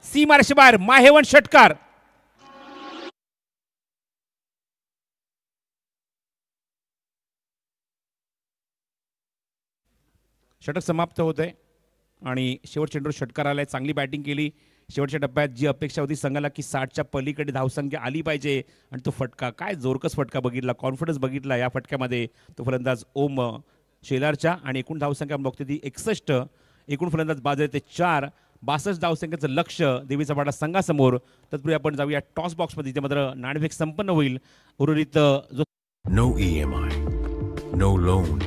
सीमारेषे बाहेर. माहेवन षटकार. षटक समाप्त होत आहे आणि शेवट चेंडूवर षटकार आलाय. चांगली बॅटिंग केली शेवटच्या टप्प्यात. जी अपेक्षा होती संघाला की 60च्या पलीकडे धावसंख्या आली पाहिजे आणि तो फटका काय जोरकस फटका बघितला. कॉन्फिडन्स बघितला या फटक्यामध्ये. तो फलंदाज ओम शेलारच्या आणि एकूण धावसंख्या बघते ती 61. एकूण फलंदाज बाद ते 4. 62 धावसंख्येचं लक्ष देवीचा पाडा संघासमोर. तत्पूर्वी आपण जाऊया टॉस बॉक्समध्ये. इथे मात्र नाणेफेक संपन्न होईल. उर्वरित जो No EMI, no loan,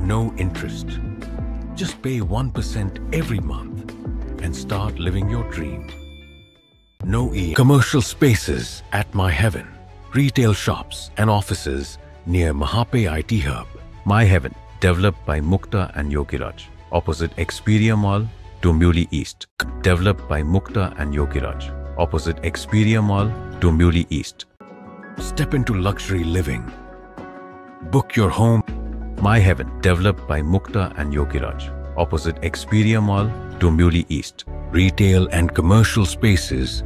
no interest. Just pay 1% every month and start living your dream. No commercial spaces at My Heaven. Retail shops and offices near Mahape IT Hub. My Heaven, developed by Mukta and Yogiraj. Opposite Expedia Mall, Dombivli East. Developed by Mukta and Yogiraj. Opposite Expedia Mall, Dombivli East. Step into luxury living. Book your home. My Heaven, developed by Mukta and Yogiraj. Opposite Expedia Mall, Dombivli East. Retail and commercial spaces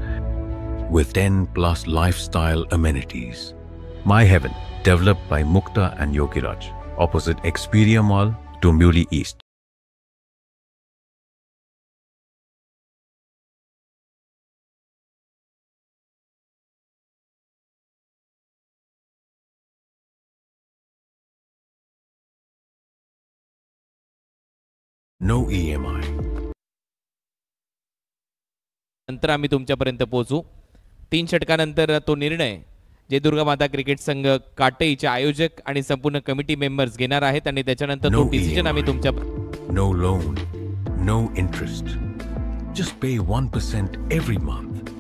with 10+ lifestyle amenities. My Heaven, developed by Mukta and Yogiraj. Opposite Expedia Mall, Dombivli East. No EMI. नंतर आम्ही तुमच्यापर्यंत पोहोचू. 3 षटकानंतर तो निर्णय जे दुर्गा माता क्रिकेट संघ काटेईचे आयोजक आणि संपूर्ण कमिटी मेंबर्स घेणार आहेत आणि त्याच्यानंतर तो डिसिजन आम्ही तुमच्या. No loan, no interest. Just pay 1% every month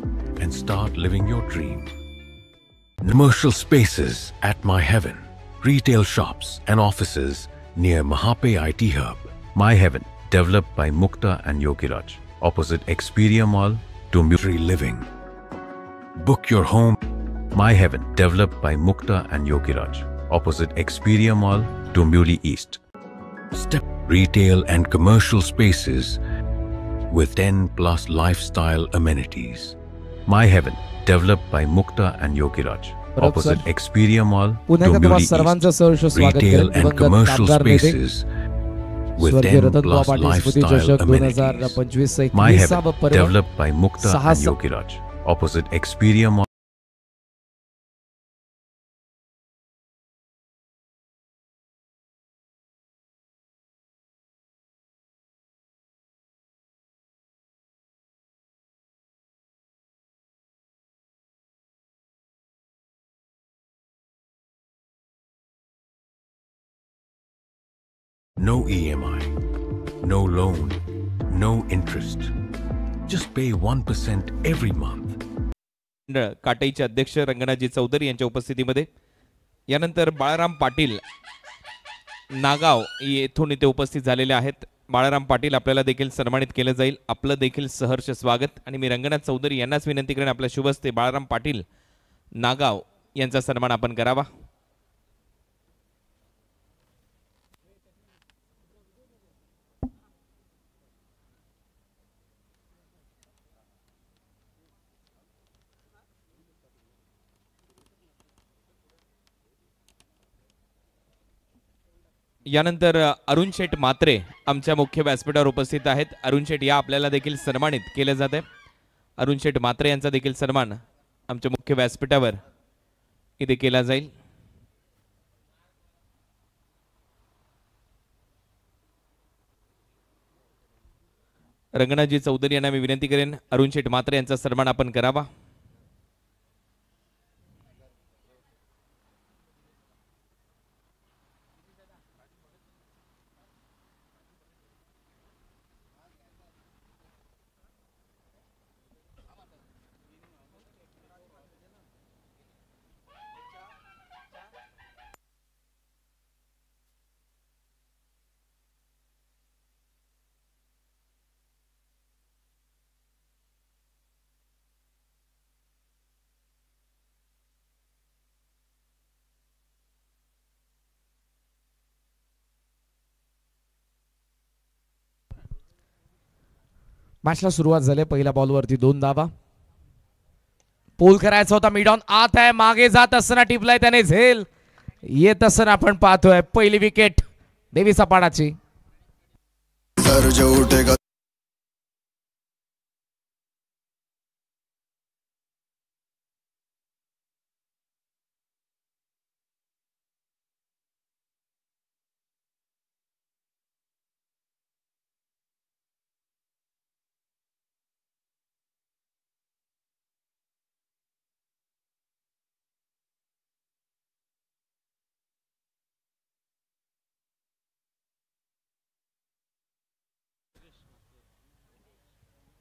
and start living your dream. Commercial spaces at My Heaven. Retail shops and offices near Mahape IT Hub. My Heaven, developed by Mukta and Yogiraj. Opposite Expedia Mall, Dombivli Living. Book your home. My Heaven, developed by Mukta and Yogiraj. Opposite Expedia Mall, Dombivli East. Step retail and commercial spaces with 10+ lifestyle amenities. My Heaven, developed by Mukta and Yogiraj. Parab sir, opposite Expedia Mall, पुन्हा एकदा तुम्हा Dombivli सर्वांचं East. सहर्ष स्वागत Retail करेन. and दिवंगत commercial कामगार नेते spaces with स्वर्गीय 10 रतन plus पाटील स्मृती lifestyle चषक amenities. 2025 My 21 Heaven, पर्व developed by Mukta Sahas- and Yogiraj, opposite Expedia Mall. No EMI, no loan, no interest. Just pay 1% every month. मंडळ काटईचे अध्यक्ष रंगनाथजी चौधरी यांच्या उपस्थितीमध्ये. यानंतर बाळाराम पाटील नागाव येथून इथे उपस्थित झालेले आहेत. बाळाराम पाटील आपल्याला देखील सन्मानित केलं जाईल. आपलं देखील सहर्ष स्वागत. आणि मी रंगनाथ चौधरी यांनाच विनंती करेन आपल्या शुभ हस्ते बाळाराम पाटील नागाव यांचा सन्मान आपण करावा. यानंतर अरुण शेठ मात्रे आमच्या मुख्य व्यासपीठावर उपस्थित आहेत. अरुण शेठ या आपल्याला देखील सन्मानित केले जाते. अरुण शेठ मात्रे यांचा देखील सन्मान आमच्या मुख्य व्यासपीठावर इथे केला जाईल. रंगनाथजी चौधरी यांना मी विनंती करेन अरुण शेठ मात्रे यांचा सन्मान आपण करावा. मॅचला सुरुवात झाली. पहिल्या बॉलवरती 2 धावा. पोल करायचा होता. मिडॉन आत आहे. मागे जात असताना टिपलाय त्याने झेल. येत असताना आपण पाहतोय पहिली विकेट देवी सपाडाची.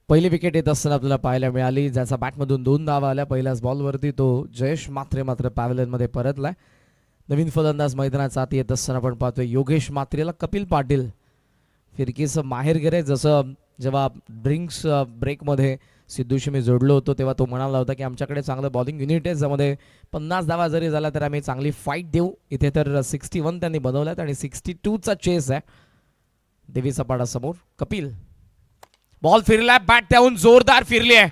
पहिली विकेट येत असताना आपल्याला पाहायला मिळाली, ज्याचा बॅटमधून 2 धावा आल्या. पहिल्याच बॉलवरती तो जयेश मात्रे मात्र पॅव्हलियनमध्ये परतलाय. नवीन फलंदाज मैदानात आत येत असताना आपण पाहतोय योगेश मात्रेला कपिल पाटील फिरकीचं माहेर गेले. जसं जेव्हा ड्रिंक्स ब्रेकमध्ये सिद्धूशी मी जोडलो होतो तेव्हा तो म्हणाला होता की आमच्याकडे चांगलं बॉलिंग युनिट आहे, ज्यामध्ये 50 धावा जरी झाला तर आम्ही चांगली फाईट देऊ. इथे तर 61 त्यांनी बनवल्यात आणि 62चा चेस आहे देवी सपाडासमोर. कपिल बॉल फिरलाय, बॅट त्याहून जोरदार फिरली आहे.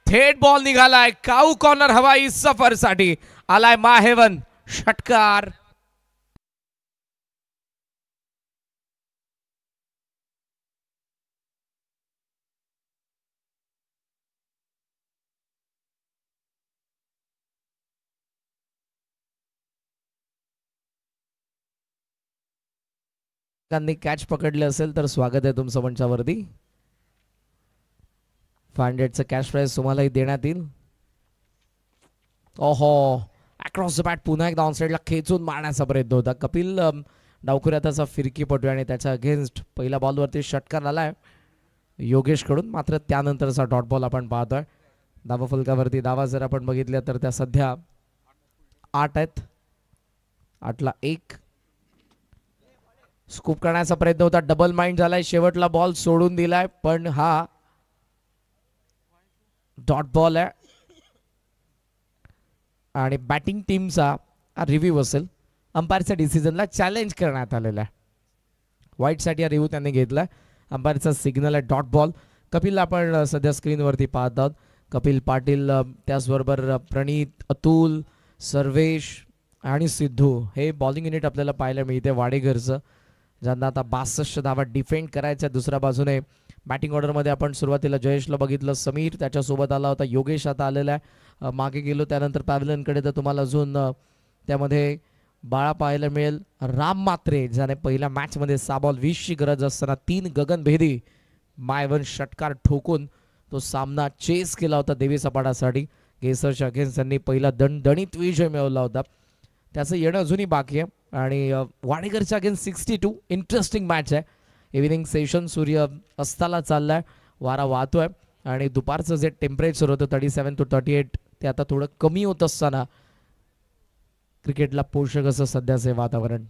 थेट बॉल निघालाय. काऊ कॉर्नर हवाई सफरसाठी आलाय माहेवन. षटकार. कॅच पकडले असेल तर स्वागत आहे तुमचं मंचावरती. 500चं कॅश प्राइज तुम्हालाही देण्यात येईल. ओहो, अक्रॉस द बॅट पुन्हा एकदा ऑन साईडला खेचून मारण्याचा प्रयत्न होता. कपिल डावखुऱ्याचा फिरकीपटू आणि त्याच्या अगेन्स्ट पहिल्या बॉलवरती षटकार आलाय योगेशकडून. मात्र त्यानंतरचा डॉट बॉल आपण पाहतोय. धावा फलकावरती धावा जर आपण बघितल्या तर त्या सध्या 8 आहेत. 8ला 1. स्कूप करण्याचा प्रयत्न होता, डबल माइंड झालाय. शेवटला बॉल सोडून दिलाय, पण हा डॉट बॉल आहे आणि बॅटिंग टीमचा रिव्ह्यू असेल. अंपायरच्या डिसिजनला चॅलेंज करण्यात आलेला आहे. व्हाईटसाठी हा रिव्ह्यू त्यांनी घेतलाय. अंपायरचा सिग्नल आहे डॉट बॉल. कपिलला आपण सध्या स्क्रीनवरती पाहत आहोत. कपिल पाटील, त्याचबरोबर प्रणीत, अतुल, सर्वेश आणि सिद्धू हे बॉलिंग युनिट आपल्याला पाहायला मिळते वाडेघरचं, ज्यांना आता 62 धावा डिफेंड करायच्या. दुसऱ्या बाजूने बॅटिंग ऑर्डरमध्ये आपण सुरुवातीला जयेशला बघितलं, समीर त्याच्यासोबत आला होता, योगेश आता आलेला आहे. मागे गेलो त्यानंतर पॅव्हलियनकडे तर तुम्हाला अजून त्यामध्ये बाळा पाहायला मिळेल. राम मात्रे ज्याने पहिल्या मॅचमध्ये 6 बॉल 20ची गरज असताना 3 गगनभेदी मायवन षटकार ठोकून तो सामना चेस केला होता देवी सपाटासाठी. केसरच्या अगेन्स्ट त्यांनी पहिला दणदणीत विजय मिळवला होता. त्याचं येणं अजूनही बाकी आहे. आणि वाडेकरच्या अगेन्स्ट 62 इंटरेस्टिंग मॅच आहे. इव्हिनिंग सेशन सूर्य अस्ताला चाललाय, वारा वाहतोय आणि दुपारचं जे टेम्परेचर होतं 37 to 38 ते आता थोडं कमी होत असताना क्रिकेटला पोषक असं सध्याचे वातावरण.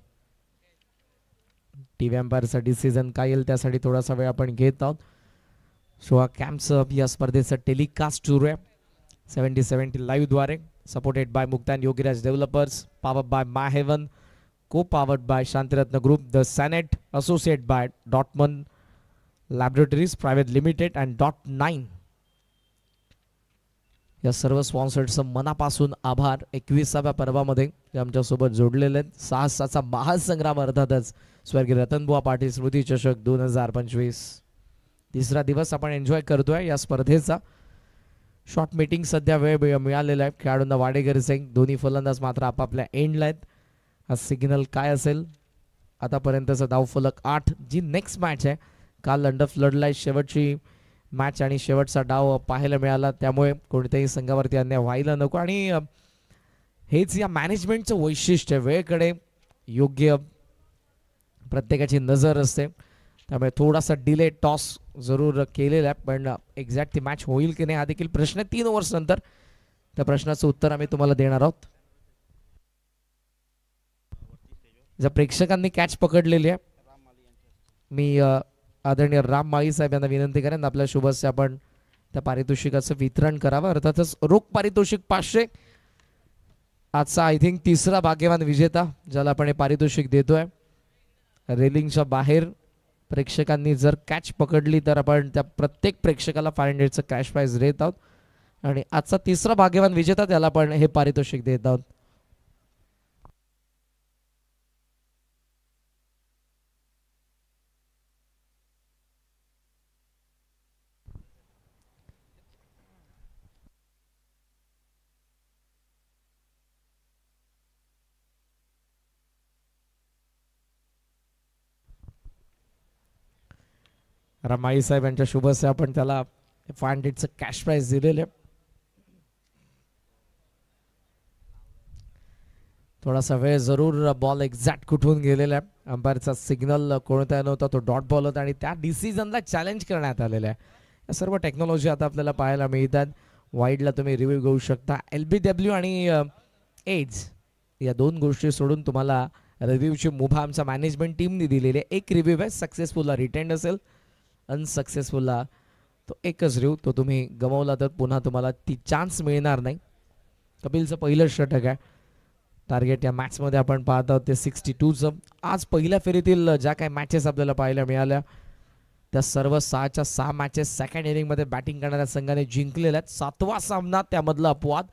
टीव्ही एम्पायरचा डिसिजन काय येईल त्यासाठी थोडासा वेळ आपण घेत आहोत. शोआ कॅम्पचं या स्पर्धेचं टेलिकास्ट सुरू आहे 70-70 लाईव्हद्वारे, सपोर्टेड बाय मुक्तान Yogiraj developers, powered by my heaven, co powered by Shantiratna group, the सॅनेट, असोसिएट बाय डॉटमन लॅबोरेटरीज प्रायव्हेट लिमिटेड अँड .9. या सर्व स्पॉन्सर्सचं मनापासून आभार. 21व्या पर्वामध्ये जे आमच्यासोबत जोडलेले आहेत. साहसाचा महासंग्राम अर्थातच स्वर्गीय रतनबुवा पाटील स्मृती चषक 2025 तिसरा दिवस आपण एन्जॉय करतोय या स्पर्धेचा. शॉर्ट मीटिंग सध्या वेळ मिळालेला आहे खेळाडूंना. वाडेकर सिंग दोन्ही फलंदाज मात्र आपापल्या एंडला आहेत. हा सिग्नल काय असेल? आतापर्यंतचा धावफलक 8. जी नेक्स्ट मॅच आहे, काल अंडर फ्लडलाईट शेवटची मॅच आणि शेवटचा डाव पाहायला मिळाला, त्यामुळे कोणत्याही संघावरती अन्याय व्हायला नको. आणि हेच या मॅनेजमेंटचं वैशिष्ट्य, वेळेकडे योग्य प्रत्येकाची नजर असते. त्यामुळे थोडासा डिले टॉस जरूर केलेला आहे, पण एक्झॅक्ट ती मॅच होईल की नाही हा देखील प्रश्न. 3 ओव्हर्स नंतर त्या प्रश्नाचं उत्तर आम्ही तुम्हाला देणार आहोत. जर प्रेक्षकांनी कॅच पकडलेली आहे, मी आदरणीय राम माळी साहेब यांना विनंती करेन आपल्या शुभस्य आपण त्या पारितोषिकाचं वितरण करावं. अर्थातच रोख पारितोषिक 500. आजचा आय थिंक तिसरा भाग्यवान विजेता ज्याला आपण हे पारितोषिक देतोय. रेलिंगच्या बाहेर प्रेक्षकांनी जर कॅच पकडली तर आपण त्या प्रत्येक प्रेक्षकाला 500चं कॅश प्राइज देत आहोत. आणि आजचा तिसरा भाग्यवान विजेता त्याला आपण हे पारितोषिक देत आहोत. रमाई साहेब यांच्या शुभस्य आपण त्याला 500चं कॅश प्राइज दिलेले. थोडासा वेळ जरूर बॉल एक्झॅक्ट कुठून गेलेला आहे. अंपायरचा सिग्नल कोणता नव्हता, तो डॉट बॉल होता आणि त्या डिसिजनला चॅलेंज करण्यात आलेलं आहे. या सर्व टेक्नॉलॉजी आता आपल्याला पाहायला मिळतात. वाईडला तुम्ही रिव्ह्यू घेऊ शकता. LBW आणि एज या 2 गोष्टी सोडून तुम्हाला रिव्ह्यूची मुभा आमच्या मॅनेजमेंट टीमने दिलेली आहे. एक रिव्ह्यू आहे, सक्सेसफुलला रिटेंड असेल, अनसक्सेसफुलला तो एकच रिव्ह्यू, तो तुम्ही गमावला तर पुन्हा तुम्हाला ती चान्स मिळणार नाही. कपिलचं पहिलं षटक आहे. टार्गेट या मॅचमध्ये आपण पाहत आहोत ते 62चं. आज पहिल्या फेरीतील ज्या काही मॅचेस आपल्याला पाहायला मिळाल्या त्या सर्व 6च्या 6 मॅचेस सेकंड इनिंगमध्ये बॅटिंग करणाऱ्या संघाने जिंकलेल्या आहेत. 7वा सामना त्यामधला अपवाद,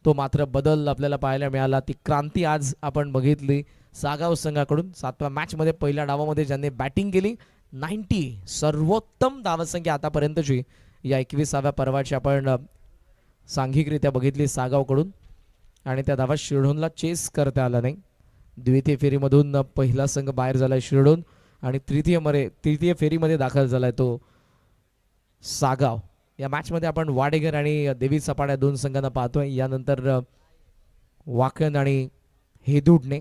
तो मात्र बदल आपल्याला पाहायला मिळाला. ती क्रांती आज आपण बघितली सागाव संघाकडून. 7व्या मॅचमध्ये पहिल्या डावामध्ये ज्यांनी बॅटिंग केली 90 सर्वोत्तम धावसंख्या आतापर्यंतची या 21व्या पर्वाची आपण सांघिकरित्या बघितली सागावकडून. आणि त्या धावा शिरढोणला चेस करता आला नाही. द्वितीय फेरीमधून पहिला संघ बाहेर झालाय शिरढोण आणि तृतीय फेरीमध्ये दाखल झालाय तो सागाव. या मॅचमध्ये आपण वाडेकर आणि देवी सपाट या 2 संघांना पाहतोय. यानंतर वाकण आणि हेदुडणे.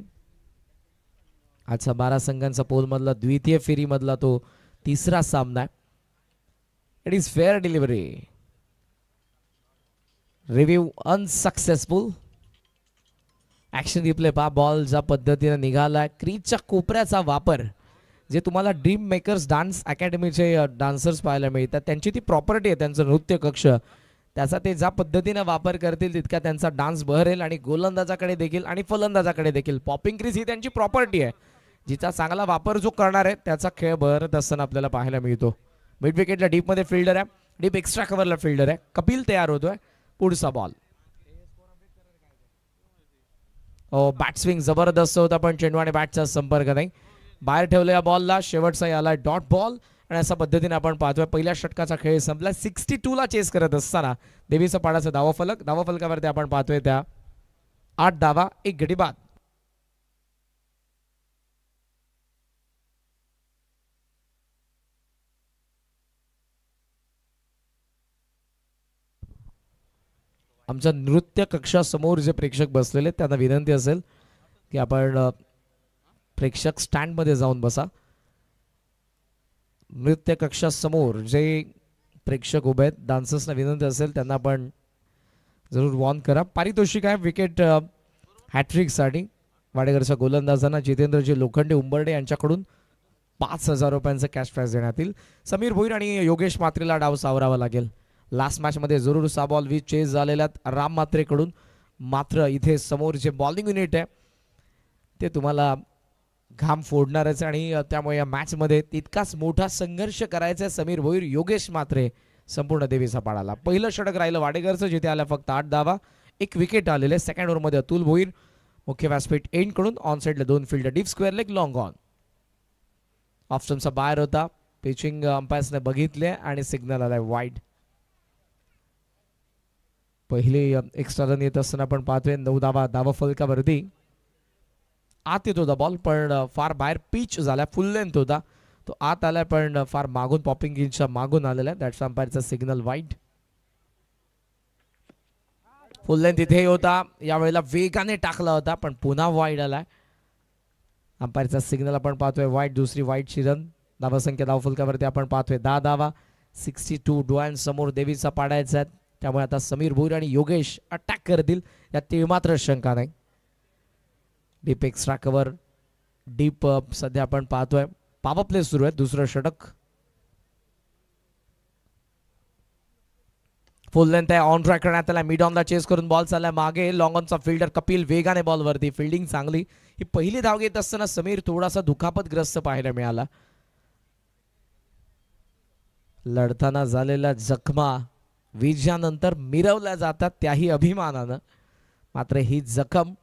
आजचा 12 संघांचा पोलमधला द्वितीय फेरीमधला तो तिसरा सामना आहे. It is fair delivery. Review unsuccessful. Action replay पहा. बॉल ज्या पद्धतीने निघाला, क्रीजच्या कोपऱ्याचा वापर, जे तुम्हाला ड्रीम मेकर्स डान्स अकॅडमीचे डान्सर्स पाहायला मिळतात, त्यांची ती प्रॉपर्टी आहे, त्यांचं नृत्य कक्ष, त्याचा ते ज्या पद्धतीने वापर करतील तितका त्यांचा डान्स बहरेल. आणि गोलंदाजाकडे देखील आणि फलंदाजाकडे देखील पॉपिंग क्रीज ही त्यांची प्रॉपर्टी आहे, जिचा चांगला वापर जो करणार आहे त्याचा खेळ बहरत असताना आपल्याला पाहायला मिळतो. मिड विकेटला डीपमध्ये फिल्डर आहे, डीप एक्स्ट्रा कव्हरला फिल्डर आहे. कपिल तयार होतोय. पुढचा बॉल बॅट स्विंग जबरदस्त होता पण चेंडू आणि बॅटचा संपर्क नाही. बाहेर ठेवलेल्या बॉलला शेवटचा याला डॉट बॉल आणि अशा पद्धतीने आपण पाहतोय पहिल्या षटकाचा खेळ संपला. 62 ला चेस करत असताना देवीचा पाडाचा धावफलक, धावफलकावरती आपण पाहतोय त्या 8 धावा 1 गडी बाद. आमच्या नृत्य कक्षासमोर जे प्रेक्षक बसलेले त्यांना विनंती असेल की आपण प्रेक्षक स्टँड मध्ये जाऊन बसा. नृत्य कक्षासमोर जे प्रेक्षक उभे आहेत डान्सर्सना विनंती असेल त्यांना आपण जरूर वॉर्न करा. पारितोषिक आहे विकेट हॅट्रिकसाठी वाडेकरच्या गोलंदाजांना जितेंद्रजी लोखंडे उंबर्डे यांच्याकडून 5,000 रुपयांचं कॅश प्राइज देण्यात येईल. समीर भोईर आणि योगेश मात्रेला डाव सावरावा लागेल. लास्ट मॅच मध्ये जरूर 6 बॉल 20 चेस झालेल्या राम मात्रेकडून. मात्र इथे समोर जे बॉलिंग युनिट आहे ते तुम्हाला घाम फोडणारच आणि त्यामुळे या मॅच मध्ये तितकाच मोठा संघर्ष करायचा आहे. समीर भोईर योगेश मात्रे संपूर्ण देवीचा पाडाला. पहिलं षटक राहिलं वाडेकरचं जिथे आल्या फक्त 8 धावा 1 विकेट आलेले. सेकंड ओव्हर मध्ये अतुल भोईर मुख्य व्यासपीठ एंड कडून ऑन साइडला 2 fielder deep square leg long on. ऑप्शनचा बाहेर होता. पिचिंग अंपायर्सने बघितले आणि सिग्नल आलाय वाईड. पहिली एक्स्ट्रा रन येत असताना आपण पाहतोय 9 धावा धावफलकावरती. आत येत होता बॉल पण फार बाहेर पिच झाला. फुल लेंथ होता तो आत आलाय पण फार मागून पॉपिंग इंचच्या मागून आलेला आहे. दॅट्स अंपायरचा सिग्नल वाईड. फुल लेंथ इथे होता यावेळेला वेगाने टाकला होता पण पुन्हा वाईड आलाय. अंपायरचा सिग्नल आपण पाहतोय वाईड. दुसरी वाईडची रन. धावसंख्या धावफलकावरती आपण पाहतोय 10 धावा 62 डोळ्यांसमोर देवीचा पाडायचा आहे. त्यामुळे आता समीर भोईर आणि योगेश अटॅक करतील यात ते मात्र शंका नाही. डीप एक्स्ट्रा कव्हर डीप सध्या आपण पाहतोय पॉवर प्ले सुरू आहे. दुसरं षटक फुल लेंथ आहे. ऑन ट्रॅक करण्यात आला. मिड ऑनला चेस करून बॉल चालला मागे. लॉंग ऑनचा फिल्डर कपिल वेगाने बॉल वरती. फिल्डिंग चांगली. ही पहिली धाव घेत असताना समीर थोडासा दुखापतग्रस्त पाहायला मिळाला. लढताना झालेल्या जखमा विजयानंतर मिरवल्या जातात त्याही अभिमानानं. मात्र ही जखम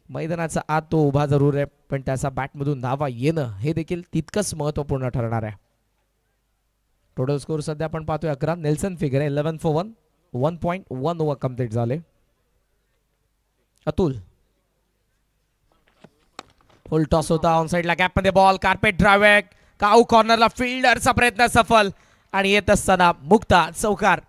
मैदानाचा आत तो उभा जरूर आहे पण त्याचा बॅटमधून धावा येणं हे देखील तितकंच महत्वपूर्ण ठरणार आहे. टोटल स्कोर सध्या आपण पाहतोय 11. Nelson figure 11 for 1. 1.1 over complete झाले. अतुल फुल टॉस होता. ऑन साइडला गॅप मध्ये बॉल. कार्पेट ड्रायव्ह काऊ कॉर्नरला फिल्डरचा प्रयत्न सफल आणि येत असताना मुक्ता चौकार.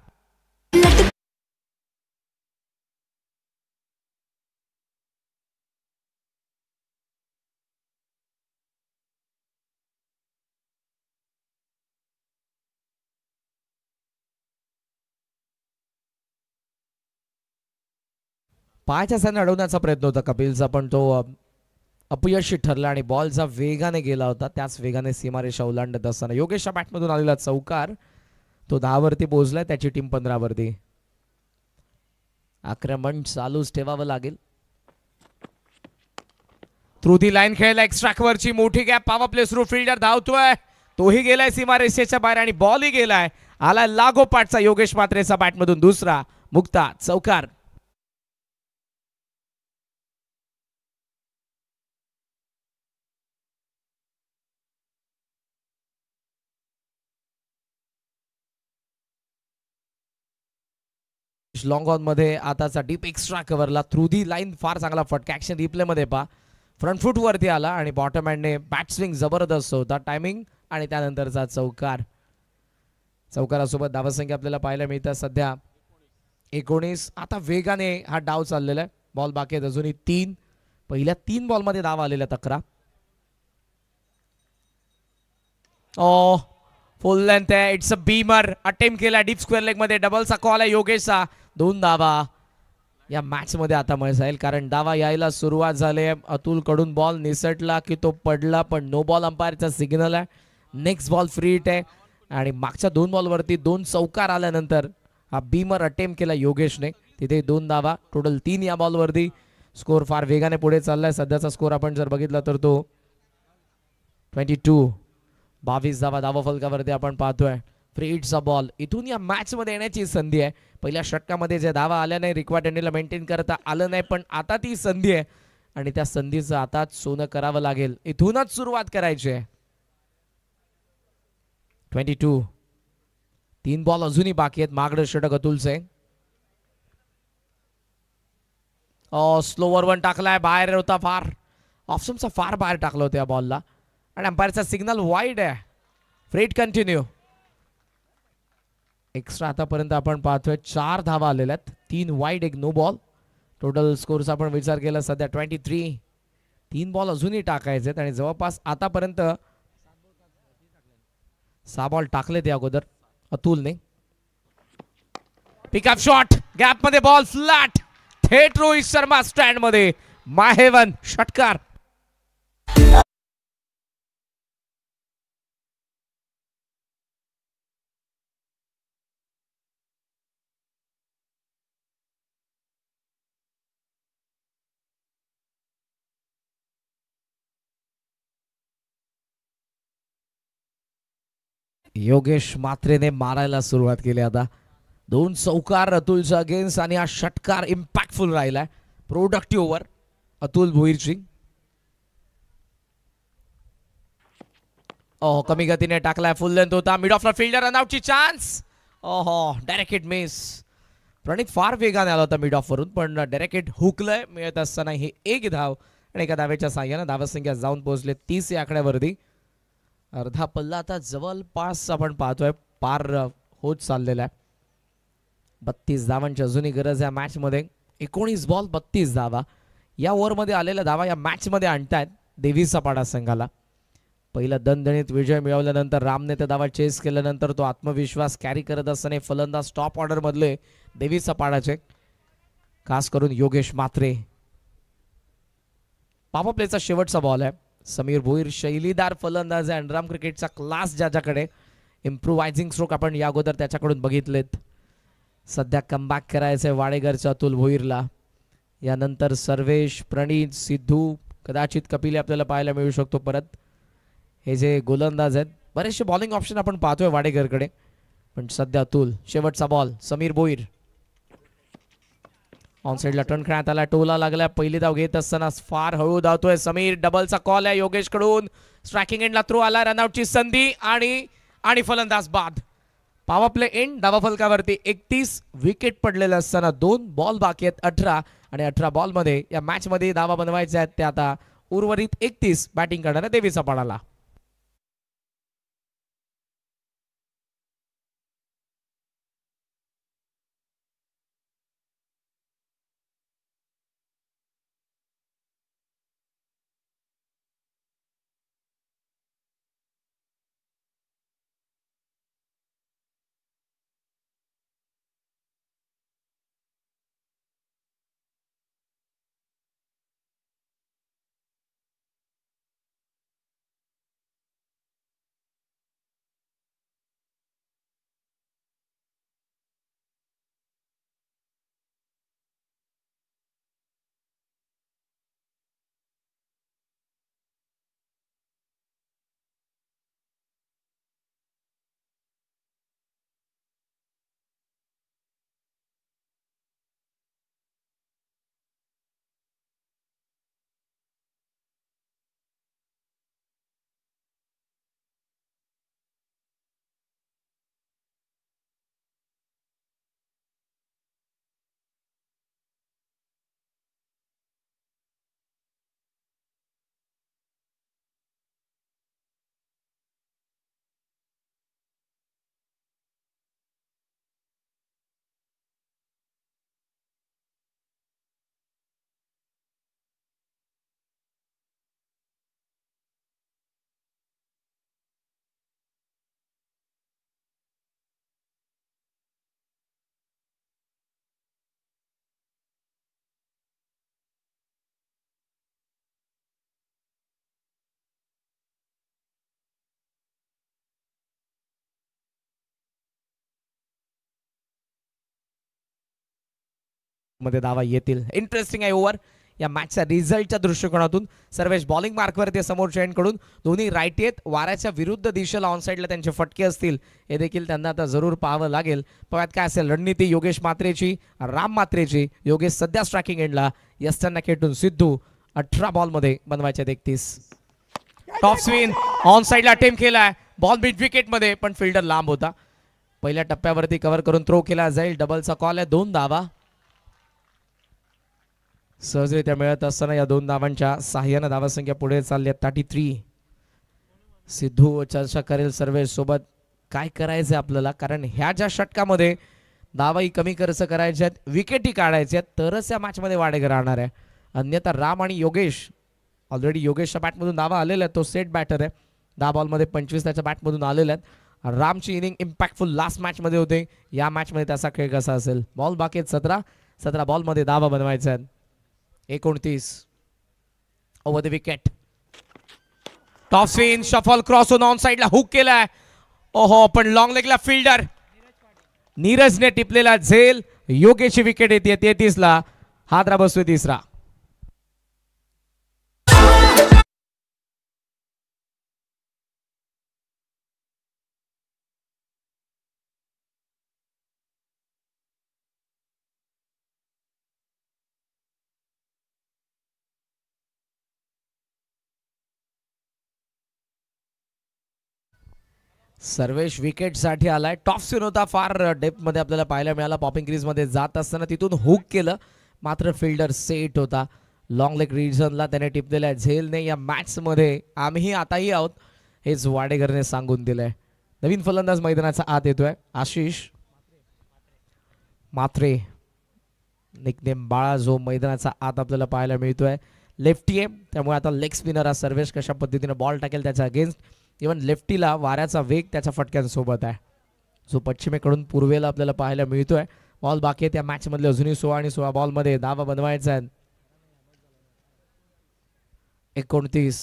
पायाच्या साने अडवण्याचा प्रयत्न होता कपिलचा पण तो अपयशी ठरला आणि बॉलचा वेगाने गेला होता. त्याच वेगाने सीमारेषा ओलांडत असताना योगेशच्या बॅटमधून आलेला चौकार तो 10 वरती पोहोचलाय. त्याची टीम 15 वरती. आक्रमण चालूच ठेवावं लागेल. थ्रू दी लाईन खेळला. एक्स्ट्रा वरची मोठी गॅप. पॉवर प्ले सुरू. फिल्डर धावतोय तोही गेलाय सीमारेषेच्या बाहेर आणि बॉलही गेलाय. आलाय लागोपाठचा योगेश मात्रेचा बॅटमधून दुसरा. मुक्ता चौकार. लॉंग ऑन मध्ये आताचा डीप एक्स्ट्रा कव्हरला थ्रू दी लाईन फार चांगला फटका. ऍक्शन रिप्ले मध्ये पहा फ्रंट फूट वरती आला आणि बॉटम हँडने बॅट स्विंग जबरदस्त होता. टायमिंग आणि त्यानंतरचा चौकार. चौकारासोबत धावसंख्या आपल्याला पाहायला मिळतात सध्या 19. आता वेगाने हा डाव चाललेला आहे. बॉल बाकी आहेत अजूनही 3. पहिल्या 3 बॉल मध्ये धाव आलेल्या 11. फुल लेंथ आहे. It's a Beamer. अटेम्प्ट केला डीप स्क्वेअर लेग मध्ये. डबलचा कॉल आहे योगेशचा. 2 धावा या मॅच मध्ये आता मिळेल कारण धावा यायला सुरुवात झाली. अतुल कडून बॉल निसटला की तो पडला पण नो बॉल अंपायरचा सिग्नल आहे. नेक्स्ट बॉल फ्री हिट आहे आणि मागच्या 2 बॉल वरती 2 चौकार आल्यानंतर हा बीमर अटेम्प्ट केला योगेशने. तिथे 2 धावा. टोटल 3 या बॉल वरती. स्कोर फार वेगाने पुढे चाललाय. सध्याचा स्कोर आपण जर बघितला तर तो 22. 22 धावा धावफलकावरती आपण पाहतोय. फ्री हिटचा बॉल. इथून या मॅच मध्ये येण्याची संधी आहे. पहिल्या षटकामध्ये जे धावा आल्या नाही रिक्वायर्ड एंडला मेंटेन करता आलं नाही पण आता ती संधी आहे. आणि त्या संधीचं आता सोनं करावं लागेल. इथूनच सुरुवात करायची आहे. 22. 3 बॉल अजूनही बाकी आहेत. मागडं षटक अतुलचे. स्लोवर वन टाकलाय, बाहेर होता फार. ऑप्शनचा फार बाहेर टाकलं होतं या बॉलला आणि अंपायरचा सिग्नल वाईड आहे. Freight continue. एक्स्ट्रा आतापर्यंत आपण पाहतोय 4 धावा आलेल्या आहेत. 3 वाईड, 1 नो बॉल. टोटल स्कोरचा आपण विचार केला सध्या 23. 3 बॉल अजूनही टाकायचे आणि जवळपास आतापर्यंत 6 बॉल टाकलेत या अगोदर अतुलने. पिकअप शॉट, गॅप मध्ये बॉल फ्लॅट, थेट रोहित शर्मा स्टँड मध्ये. माहेवन षटकार. योगेश मात्रेने मारायला सुरुवात केली. आता 2 चौकार अतुलच्या अगेन्स्ट आणि हा षटकार इम्पॅक्टफुल राहिलाय. प्रोडक्टिव्ह ओव्हर अतुल भोईरची. कमी गतीने टाकलाय, फुल लेंथ होता, मिड ऑफला फिल्डर, रनआउटची chance. Direct hit miss. Pranit फार वेगाने आला होता मिड ऑफ वरून, पण डायरेक्ट हिट हुकलंय. मिळत असताना हे 1 धाव आणि एका धावेच्या साह्यानं धावसंख्या जाऊन पोहोचले 30 या आकड्यावरती. अर्धा पल्ला आता जवळपास आपण पाहतोय पार होत चाललेला आहे. 32 धावांची अजूनही गरज आहे मॅच मध्ये. 19 बॉल 32 धावा या ओव्हरमध्ये आलेल्या धावा या मॅच मध्ये आणतायत देवी सपाडा संघाला. पहिला दणदणीत विजय मिळवल्यानंतर रामने त्या धावा चेस केल्यानंतर तो आत्मविश्वास कॅरी करत असताना फलंदाज टॉप ऑर्डर मधले देवी सपाडाचे, खास करून योगेश मात्रे. पॉवर प्लेचा शेवटचा बॉल आहे. समीर भोईर शैलीदार फलंदाज आहे. अंडराम क्रिकेटचा क्लास ज्याच्याकडे, इम्प्रूव्हायझिंग स्ट्रोक आपण या अगोदर त्याच्याकडून बघितलेत. सध्या कमबॅक करायचंय वाडेकरच्या अतुल भोईरला. यानंतर सर्वेश, प्रणीत, सिद्धू, कदाचित कपिल आपल्याला पाहायला मिळू शकतो परत. हे जे गोलंदाज आहेत, बरेचसे बॉलिंग ऑप्शन आपण पाहतोय वाडेकरकडे, पण सध्या अतुल. शेवटचा बॉल समीर भोईर. ऑन साइडला टर्न खेळण्यात आला, टोला लागला. पहिली धाव घेत असताना फार हळू धावतोय समीर. डबलचा कॉल आहे योगेश कडून. स्ट्रायकिंग एंडला थ्रो आला, रनआउटची संधी आणि फलंदाज बाद. Power play end. धावाफलकावरती 31. विकेट पडलेला असताना 2 बॉल बाकी आहेत. 18 आणि 18 बॉल मध्ये या मॅच मध्ये धावा बनवायच्या आहेत. ते आता उर्वरित 31 बॅटिंग करणाऱ्या देवी सपाडाला. मध्ये धावा येतील. इंटरेस्टिंग आहे ओव्हर या मॅचच्या रिझल्टच्या दृष्टिकोनातून. सर्वेश बॉलिंग मार्कवरती समोरच्या एंडकडून. दोन्ही राईट आहेत. वाऱ्याच्या विरुद्ध दिशेला ऑन साईडला त्यांचे फटके असतील, हे देखील त्यांना आता जरूर पाहावं लागेल. पव्यात काय असेल रणनीती योगेश मात्रेची, राम मात्रेची. योगेश सध्या स्ट्रायकिंग एंडला, यस्टरना खेटून सिद्धू 18 बॉल मध्ये बनवायचे 31. टॉप स्विंग ऑन साइडला अटेम्प्ट केलाय, बॉल मिड विकेट मध्ये पण फिल्डर लांब होता. पहिल्या टप्प्यावरती कव्हर करून थ्रो केला जाईल. डबलचा कॉल आहे. 2 धावा सहजरित्या मिळत असताना या 2 धावांच्या साह्यानं धावसंख्या पुढे चालली आहे 33. सिद्धू चर्चा करेल सर्वेश सोबत काय करायचंय आपल्याला, कारण ह्या ज्या षटकामध्ये धावाही कमी खर्च करायचे आहेत, विकेटही काढायचे आहेत, तरच या मॅच मध्ये वाडेकर राहणार आहे. अन्यथा राम आणि योगेश, ऑलरेडी योगेशच्या बॅटमधून धावा आलेला आहे, तो सेट बॅटर आहे. 10 बॉलमध्ये 25 त्याच्या बॅटमधून आलेले आहेत. रामची इनिंग इम्पॅक्टफुल लास्ट मॅच मध्ये होते. या मॅच मध्ये त्याचा खेळ कसा असेल. बॉल बाकी आहेत 17 बॉलमध्ये धावा बनवायच्या आहेत. 29 over the wicket. Top swing shuffle cross on साइडला हुक केलाय. ओहो पण लॉंग लेगला फिल्डर नीरजने टिपलेला झेल. योगेशची विकेट येते 33 ला. हादरा बसतोय 3रा. सर्वेश विकेट साठी आलाय. टॉप स्पिन होता, फार डेप्थ मध्ये आपल्याला पाहायला मिळाला. पॉपिंग क्रीज मध्ये जात असताना तिथून हुक केलं, मात्र फिल्डर सेट होता. लॉंग लेग रिजनला त्याने टिपलेल्या झेलने या मॅच मध्ये आम्ही आताही आहोत हेच वाडेकरने सांगून दिलंय. नवीन फलंदाज मैदानाचा आत येतोय आशिष मात्रे, निकनेम बाळा, जो मैदानाचा आत आपल्याला पाहायला मिळतोय. लेफ्टी आहे त्यामुळे आता लेग स्पिनर हा सर्वेश कशा पद्धतीने बॉल टाकेल त्याच्या अगेन्स्ट. इव्हन लेफ्टीला वाऱ्याचा वेग त्याच्या फटक्यांसोबत आहे, जो पश्चिमेकडून पूर्वेला आपल्याला पाहायला मिळतोय. बॉल बाकी आहे त्या मॅच मधले अजूनही 16 आणि 16 बॉल मध्ये धावा बनवायचा आहे. 29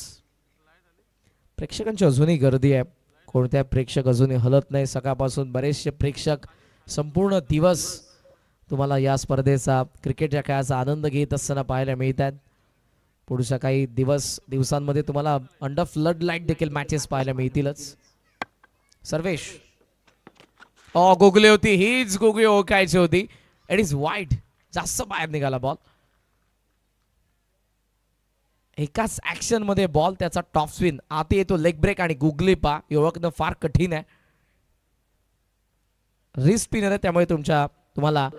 प्रेक्षकांची अजूनही गर्दी आहे. कोणत्या प्रेक्षक अजूनही हलत नाही. सकाळपासून बरेचसे प्रेक्षक संपूर्ण दिवस तुम्हाला या स्पर्धेचा क्रिकेटच्या खेळाचा आनंद घेत असताना पाहायला मिळतात. पुढच्या काही दिवसांमध्ये तुम्हाला अंडर फ्लड लाईट देखील मॅचेस पाहायला मिळतीलच. सर्वेश गुगली होती, हीच गुगली ओळखायची होती. इट इज वाईड, जास्त बाहेर निघाला बॉल. एकाच ऍक्शन मध्ये बॉल त्याचा टॉप स्विन आत येतो. लेग ब्रेक आणि गुगली पा ओळखणं फार कठीण आहे. रिस्ट स्पिनर आहे त्यामुळे तुम्हाला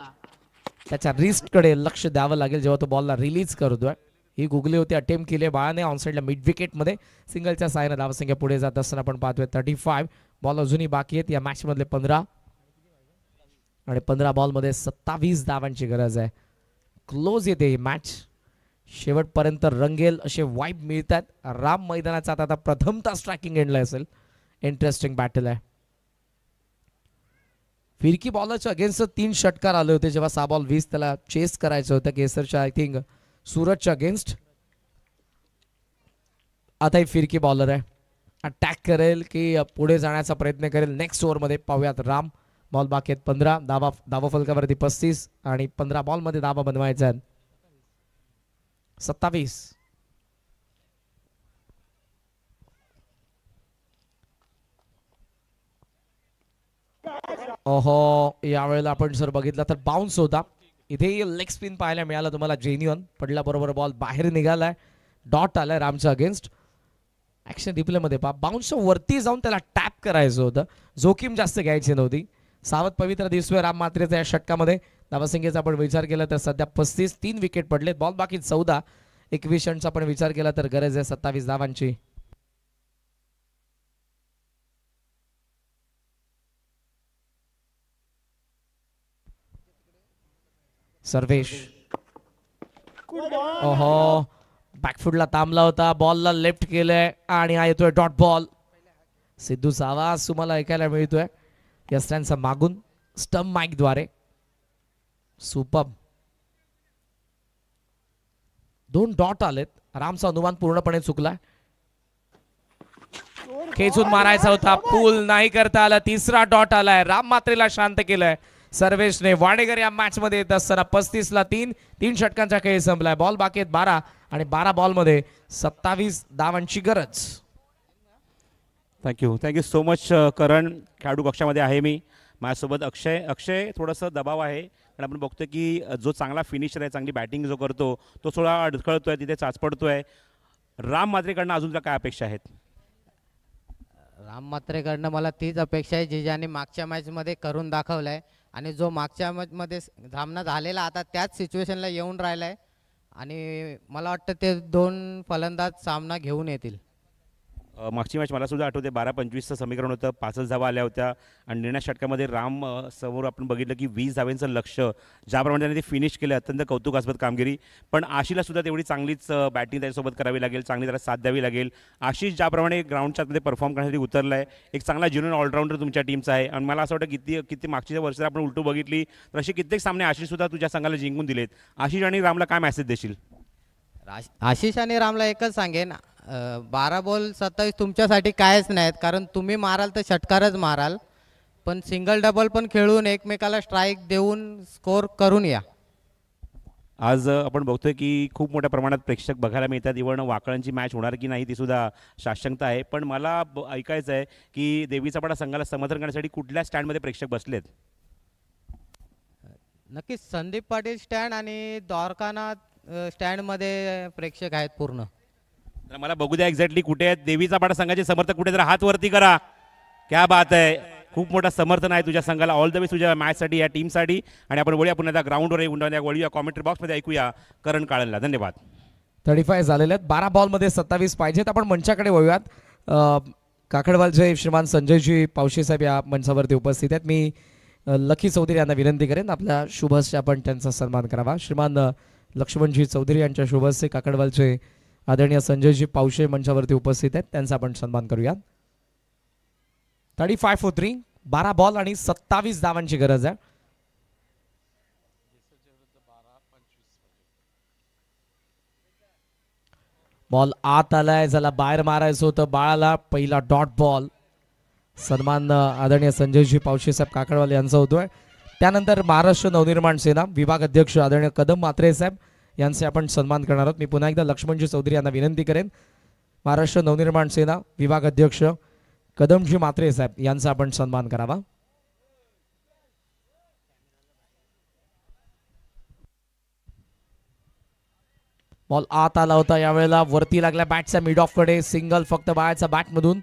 त्याच्या रिस्ट कडे लक्ष द्यावं लागेल जेव्हा तो बॉलला रिलीज करतोय. ही गुगली होती, अटेम्प्ट केले बाळाने ऑन साइडला मिड विकेट मध्ये. सिंगलच्या साहाय्याने धावसंख्या पुढे जात असताना आपण पाहतोय 35 बॉल अजूनही बाकी आहेत. या मॅच मधले 15 आणि 15 बॉल मध्ये 27 धावांची गरज आहे. क्लोज येते ही मॅच, शेवटपर्यंत रंगेल असे वाईब मिळतात. राम मैदानाचा आता प्रथमता स्ट्रायकिंग एंडला असेल. इंटरेस्टिंग बॅटल आहे. फिरकी बॉलरच्या अगेन्स्ट 3 षटकार आले होते जेव्हा 6 बॉल 20 त्याला चेस करायचं होतं केसरच्या आय थिंक सूरजच्या अगेन्स्ट. आता ही फिरकी बॉलर आहे, अटॅक करेल की पुढे जाण्याचा प्रयत्न करेल. नेक्स्ट ओव्हर मध्ये पाहूयात. राम बॉल बाकी आहेत 15 धावा फलकावरती 35 आणि 15 बॉल मध्ये धावा बनवायचा आहेत 27. ओहो यावेळेला आपण जर बघितलं तर बाउन्स होता. इथे लेग स्पिन पाहायला मिळाला तुम्हाला. जेन्युअन पडला बरोबर बॉल बाहेर निघालाय. डॉट आलाय रामच्या अगेन्स्ट. ऍक्शन रिप्ले मध्ये पहा, बाउन्सच्या वरती जाऊन त्याला टॅप करायचं होतं. जोखीम जास्त घ्यायची नव्हती. सावध पवित्र दिसतोय राम मात्रेचा या षटकामध्ये. धावसंख्येचा आपण विचार केला तर सध्या 35, 3 विकेट पडले. बॉल बाकी 14. 21 रनचा आपण विचार केला तर गरज आहे 27 धावांची. सर्वेश ओहो बॅकफुटला थांबला होता. बॉलला लेफ्ट केलंय आणि हा येतोय डॉट बॉल. सिद्धूचा आवाज तुम्हाला ऐकायला मिळतोय यस्ट्यांचा मागून स्टंप माईक द्वारे. सुपर. 2 डॉट आलेत. रामचा अनुमान पूर्णपणे चुकला. खेचून मारायचा होता, पूल नाही करता आला. 3रा डॉट आलाय. राम मात्रेला शांत केलंय सर्वेशने. वाडेकर या मॅच मध्ये येत असताना 35 ला 3 षटकांचा खेळ संपलाय. बॉल बाकी आहेत 12 आणि 12 बॉल मध्ये 27 धावांची गरज. थँक्यू सो मच करण. खेळाडू कक्षामध्ये आहे मी. माझ्यासोबत अक्षय थोडंसं दबाव आहे आणि आपण बघतोय की जो चांगला फिनिशर आहे, चांगली बॅटिंग जो करतो तो थोडा अडखळतोय, तिथे चाचपडतोय. राम मात्रेकडनं अजून काय अपेक्षा आहेत? राम मात्रेकडनं मला तीच अपेक्षा आहे जी ज्याने मागच्या मॅचमध्ये करून दाखवलं आहे आणि जो मागच्या मॅचमध्ये सामना झालेला आता त्याच सिच्युएशनला येऊन राहिला आहे आणि मला वाटतं ते 2 फलंदाज सामना घेऊन येतील. मागची मॅच मला सुद्धा आठवते 12-25चं समीकरण होतं, 5 धावा आल्या होत्या आणि निर्णय षटकामध्ये राम समोर आपण बघितलं की 20 धाव्यांचं लक्ष ज्याप्रमाणे त्याने ते फिनिश केलं, अत्यंत कौतुकास्पद कामगिरी. पण आशिषला सुद्धा तेवढी चांगलीच बॅटिंग त्याच्यासोबत करावी लागेल, चांगली त्याला साथ द्यावी लागेल. आशिष ज्याप्रमाणे ग्राउंडच्या आतमध्ये परफॉर्म करण्यासाठी उतरला आहे, एक चांगला जेन्युइन ऑलराऊंडर तुमच्या टीमचा आहे आणि मला असं वाटतं किती मागच्या वर्षी आपण उलटू बघितली तर असे कित्येक सामने आशिषसुद्धा तुझ्या संघाला जिंकून दिलेत. आशिष आणि रामला काय मेसेज देशील? आशिष आणि रामला एकच सांगेन 12 बॉल 27 तुमच्यासाठी कायच नाहीत, कारण तुम्ही माराल तर षटकारच माराल, पण सिंगल डबल पण खेळून एकमेकाला स्ट्राईक देऊन स्कोर करून या. आज आपण बघतोय की खूप मोठ्या प्रमाणात प्रेक्षक बघायला मिळतात. इव्हन वाकळांची मॅच होणार की नाही ती सुद्धा साशंकता आहे. पण मला ऐकायचं आहे की देवीचा पाडा संघाला समर्थन करण्यासाठी कुठल्या स्टँडमध्ये प्रेक्षक बसलेत? नक्कीच संदीप पाटील स्टँड आणि द्वारकानाथ स्टँडमध्ये प्रेक्षक आहेत पूर्ण. तर मला बघू द्या एक्झॅक्टली कुठे आहेत देवीचा पाडा संघाचे समर्थक. कुठे जरा हात वरती करा. क्या बात आहे, खूप मोठा समर्थन आहे तुझ्या संघाला. ऑल द वे तुझ्या मॅचसाठी, या टीमसाठी. आणि आपण वळूया पुन्हा ग्राउंडवर वळूया कॉमेंट्री बॉक्समध्ये ऐकूया करण काळनला. धन्यवाद. 35 झालेले आहेत. 12 बॉलमध्ये 27 पाहिजेत. आपण मंचाकडे वळूयात. काकडवालचे श्रीमान संजयजी पावशे साहेब या मंचावरती उपस्थित आहेत. मी लकी चौधरी यांना विनंती करेन आपल्या शुभस्य आपण त्यांचा सन्मान करावा. श्रीमान लक्ष्मणजी चौधरी यांच्या शुभस्य काकडवालचे आदरणीय संजयजी पावशे मंचावरती उपस्थित आहेत, त्यांचा आपण सन्मान करूया. 35 for 3, 12 बॉल आणि 27 धावांची गरज आहे. बॉल आत आलाय, ज्याला बाहेर मारायचं होतं बाळाला. पहिला डॉट बॉल. सन्मान आदरणीय संजयजी पावशे साहेब काकडवाल यांचा होतोय. त्यानंतर महाराष्ट्र नवनिर्माण सेना विभाग अध्यक्ष आदरणीय कदम म्हात्रे साहेब यांचे आपण सन्मान करणार आहोत. मी पुन्हा एकदा लक्ष्मणजी चौधरी यांना विनंती करेन महाराष्ट्र नवनिर्माण सेना विभाग अध्यक्ष कदमजी म्हात्रे साहेब यांचा आपण सन्मान करावा. बॉल आत आला होता, यावेळेला वरती लागला बॅटच्या मिड ऑफ कडे. सिंगल फक्त बाळाच्या बॅटमधून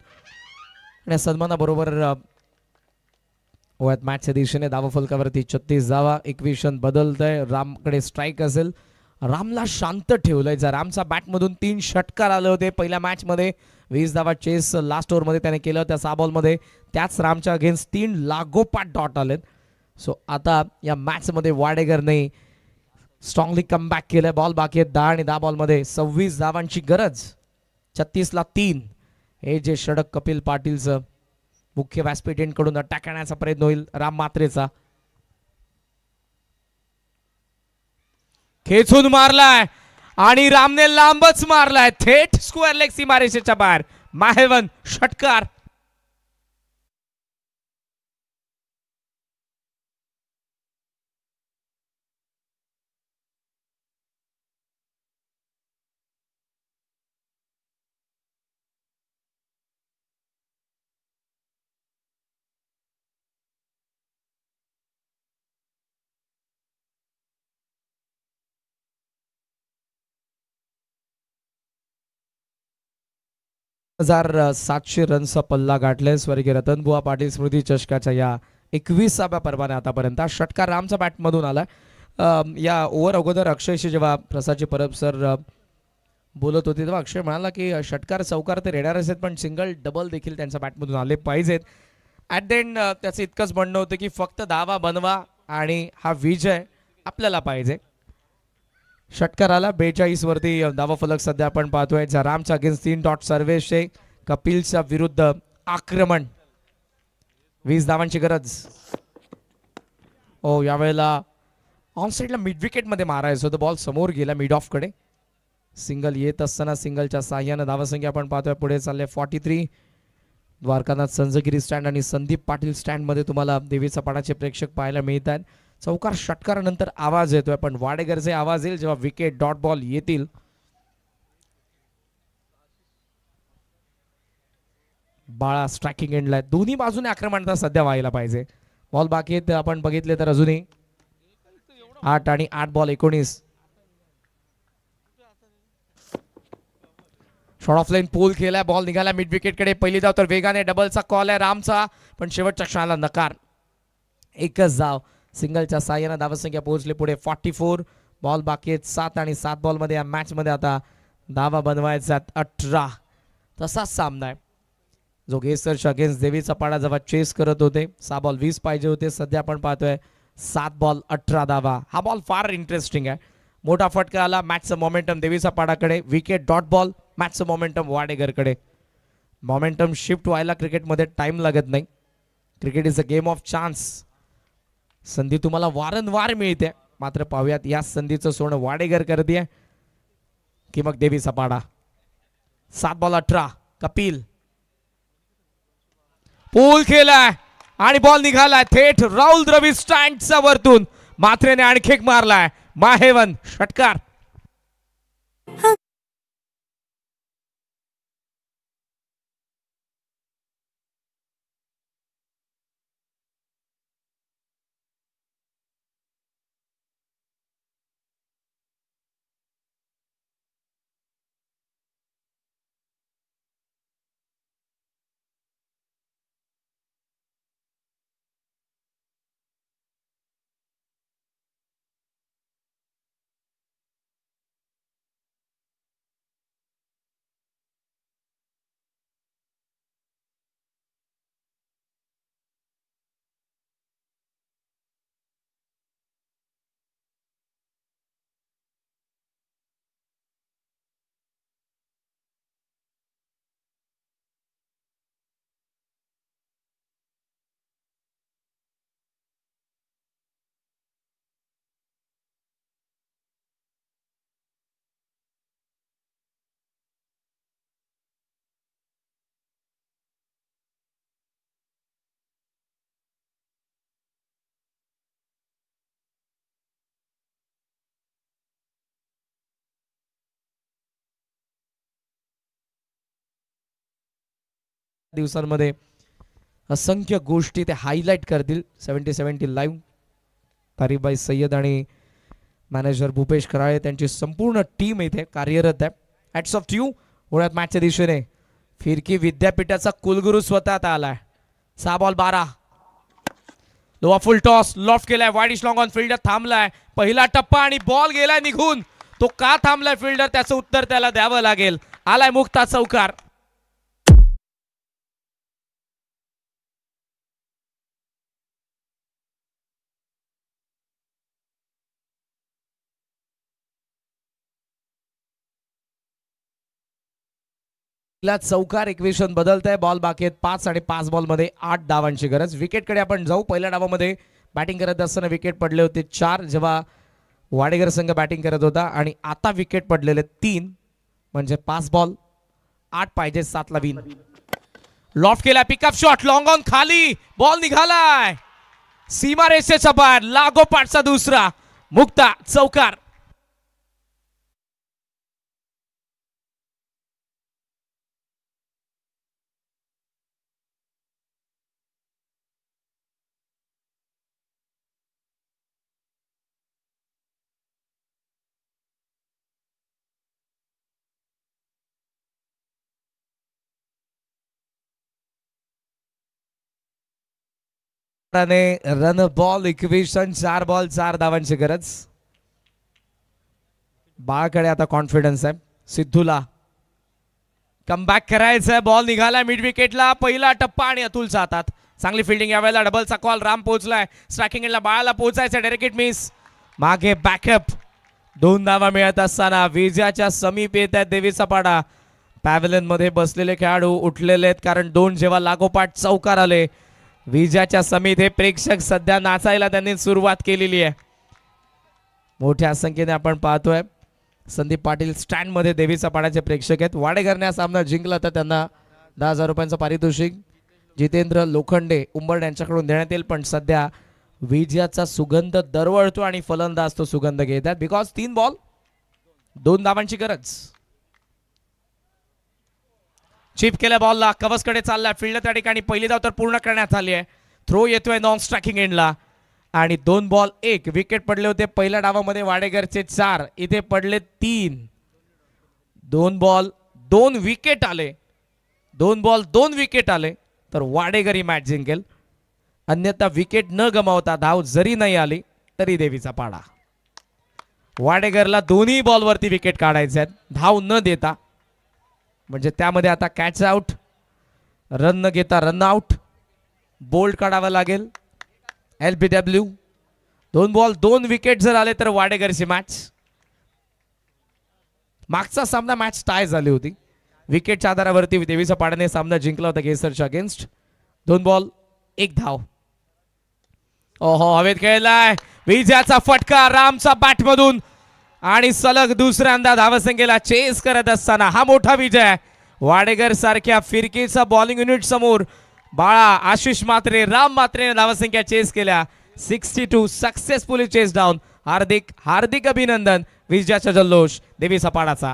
आणि सन्मानाबरोबर मॅचच्या दिशेने धावा फलकावरती 36 धावा. 21 रन बदलतंय. रामकडे स्ट्राईक असेल. रामला शांत ठेवलंय. जर रामचा बॅटमधून 3 षटकार आले होते पहिल्या मॅचमध्ये. 20 धावा चेस लास्ट ओव्हरमध्ये त्याने केलं. त्या 6 बॉलमध्ये त्याच रामच्या अगेन्स्ट 3 लागोपाठ डॉट आलेत. सो आता या मॅचमध्ये वाडेकरने स्ट्रॉंगली कमबॅक केलंय. बॉल बाकी आहेत 10 आणि 10 बॉलमध्ये 26 धावांची गरज. 36ला 3. हे जे षटक कपिल पाटीलचं मुख्य व्यासपीठ कडून अटॅक करण्याचा प्रयत्न होईल राम मात्रेचा. खेचून मारलाय आणि रामने लांबच मारलाय. थेट स्क्वेअर लेग सीमारेषेच्या बाहेर. माहेवन षटकार. हजार 700 रनचा पल्ला गाठले स्वर्गीय रतनबुवा पाटील स्मृती चषकाच्या या 21व्या पर्वाने आतापर्यंत. षटकार रामचा बॅटमधून आला. या ओव्हर अगोदर अक्षयशी जेव्हा प्रसादजी परब सर बोलत होते तेव्हा अक्षय म्हणाला की षटकार चौकार ते रेडारच आहेत पण सिंगल डबल देखील त्यांच्या बॅटमधून आले पाहिजेत. ॲट द एंड त्याचं इतकंच म्हणणं होतं की फक्त धावा बनवा आणि हा विजय आपल्याला पाहिजे. षटकाराला 42 वरती धावा फलक सध्या आपण पाहतोय. रामच्या अगेन्स्ट 3 डॉट. सर्वेशे कपिलच्या विरुद्ध आक्रमण. 20 धावांची गरज. ओ यावेळेला ऑन साईडला मिड विकेट मध्ये मारायचं होतं. बॉल समोर गेला मिड ऑफ कडे. सिंगल येत असताना सिंगलच्या साह्यानं धावासंख्या आपण पाहतोय पुढे चालले 43. द्वारकानाथ संजगिरी स्टँड आणि संदीप पाटील स्टँड मध्ये तुम्हाला देवीचा पाडाचे प्रेक्षक पाहायला मिळत आहेत. चौकार षटकारानंतर आवाज येतोय पण वाडेकरचे आवाज येईल जेव्हा विकेट डॉट बॉल येतील. बाळा स्ट्रायकिंग एंडला. दोन्ही बाजूने आक्रमण सध्या व्हायला पाहिजे. बॉल बाकी आहेत आपण बघितले तर अजूनही 8 आणि 8 बॉल 19. शॉर्ट ऑफ लाईन पूल केलाय, बॉल निघाला मिड विकेट कडे. पहिली धाव तर वेगाने डबलचा कॉल आहे रामचा, पण शेवटच्या क्षणाला नकार. एकच धाव सिंगलच्या साह्याने धावसंख्या पोहोचली पुढे 44. बॉल बाकी आहेत 7 आणि 7 बॉल मध्ये या मॅच मध्ये आता धावा बनवायचा 18. तसाच सामना आहे. जोगेश्वरच्या अगेन्स्ट देवीचा पाडा जेव्हा चेस करत होते 6 बॉल 20 पाहिजे होते, सध्या आपण पाहतोय 7 बॉल 18 धावा. हा बॉल फार इंटरेस्टिंग आहे. मोठा फटका आला, मॅचचं मोमेंटम देवीचा पाडाकडे. विकेट डॉट बॉल, मॅचचं मोमेंटम वाडेकरकडे. मोमेंटम शिफ्ट व्हायला क्रिकेटमध्ये टाइम लागत नाही. Cricket is a game of chance. संधी तुम्हाला वारंवार मिळते, मात्र पाहूयात या संधीचं सोनं वाडेकर करते की मग देवीचा पाडा. 7 बॉल 18. कपिल पूल केलाय आणि बॉल निघालाय थेट राहुल द्रविड स्टँडच्या वरतून. मात्रेने आणखी एक मारलाय. माहेवन षटकार. दिवसांमध्ये असंख्य गोष्टी ते हायलाइट करतील. 70-70 लाईव्ह. तारीफबाई सय्यद आणि मॅनेजर भूपेश कराळे त्यांची संपूर्ण टीम इथे कार्यरत आहे. Hats off to you. पुण्यात मॅचच्या दिशेने फिरकी विद्यापीठाचा कुलगुरू स्वतः आलाय. 6 ball 12. Lower full toss loft केलाय. Wideish long on. फिल्डर थांबलाय. पहिला टप्पा आणि बॉल गेलाय निघून. तो का थांबलाय फिल्डर, त्याचं उत्तर त्याला द्यावं लागेल. आलाय मुक्ता चौकार. चौकार. इक्वेशन बदलत आहे. बॉल बाकी आहेत 5 आणि 5 बॉल मध्ये 8 धावांची गरज. विकेटकडे आपण जाऊ. पहिल्या डावामध्ये बॅटिंग करत असताना विकेट पडले होते 4 जेव्हा वाडेकर संघ बॅटिंग करत होता, आणि आता विकेट पडलेले 3 म्हणजे 5 बॉल 8 पाहिजे 7 ला विन. लॉफ्ट केला. पिकअप शॉट लॉंग ऑन खाली. बॉल निघालाय सीमा रेषेच्या बाहेर. लागोपाठचा दुसरा. मुक्ता चौकार. रन बॉल इक्वेशन 4 बॉल 4 धावांची गरज. बाळकडे आता कॉन्फिडन्स आहे. सिद्धूला कमबॅक करायचंय. बॉल निघालाय मिड विकेटला. पहिला टप्पा आणि अतुलच्या हातात. चांगली फिल्डिंग यावेळेला. डबलचा कॉल. राम पोहोचलाय स्ट्रायकिंग एंडला. बाळाला पोहोचायचं. Direct miss. मागे बॅकअप. 2 धावा मिळत असताना विजयाच्या समीप येत आहेत देवीचा पाडा. पॅव्हलियन मध्ये बसलेले खेळाडू उठलेले आहेत, कारण 2 जेव्हा लागोपाठ चौकार आले विजयाच्या समीप हे प्रेक्षक सध्या नाचायला त्यांनी सुरुवात केलेली आहे. मोठ्या संख्येने आपण पाहतोय. संदीप पाटील स्टँड मध्ये देवीचा पाड्याचे प्रेक्षक आहेत. वाडेकरने हा सामना जिंकला तर त्यांना 10,000 रुपयांचं पारितोषिक जितेंद्र लोखंडे उंबर्ड यांच्याकडून देण्यात येईल. पण सध्या विजयाचा सुगंध दरवळतो आणि फलंदाज तो सुगंध घेतात. बिकॉज 3 बॉल 2 धावांची गरज. चिप केल्या बॉलला. कवचकडे चाललाय फिल्डर. त्या ठिकाणी पहिली धाव तर पूर्ण करण्यात आली आहे. थ्रो येतोय नॉन स्ट्रायकिंग एंडला. आणि 2 बॉल 1 विकेट पडले होते पहिल्या डावामध्ये वाडेकरचे 4, इथे पडले 3. 2 बॉल 2 विकेट आले, 2 बॉल 2 विकेट आले तर वाडेकर ही मॅच जिंकेल. अन्यथा विकेट न गमावता धाव जरी नाही आली तरी देवीचा पाडा. वाडेकरला दोन्ही बॉलवरती विकेट काढायचे आहेत धाव न देता, म्हणजे त्यामध्ये आता कॅच आउट, रन न घेता रन आउट, बोल्ड काढावा लागेल. LBW 2 बॉल 2 विकेट जर आले तर वाडेकरची मॅच. मागचा सामना मॅच टाय झाली होती, विकेटच्या आधारावरती देवीचा पाडाने सामना जिंकला होता केसरच्या अगेन्स्ट. 2 बॉल 1 धाव. ओहो, हवेत खेळलाय विजयाचा फटका रामचा बॅट मधून आणि सलग दुसऱ्यांदा धावसंख्येला चेस करत असताना हा मोठा विजय. वाडेकर सारख्या फिरकीचा बॉलिंग युनिट समोर बाळा, आशिष म्हात्रे, राम म्हात्रेने धावसंख्या चेस केल्या. 62 सक्सेसफुली चेस डाऊन. हार्दिक हार्दिक अभिनंदन. विजयाचा जल्लोष देवी सपाडाचा.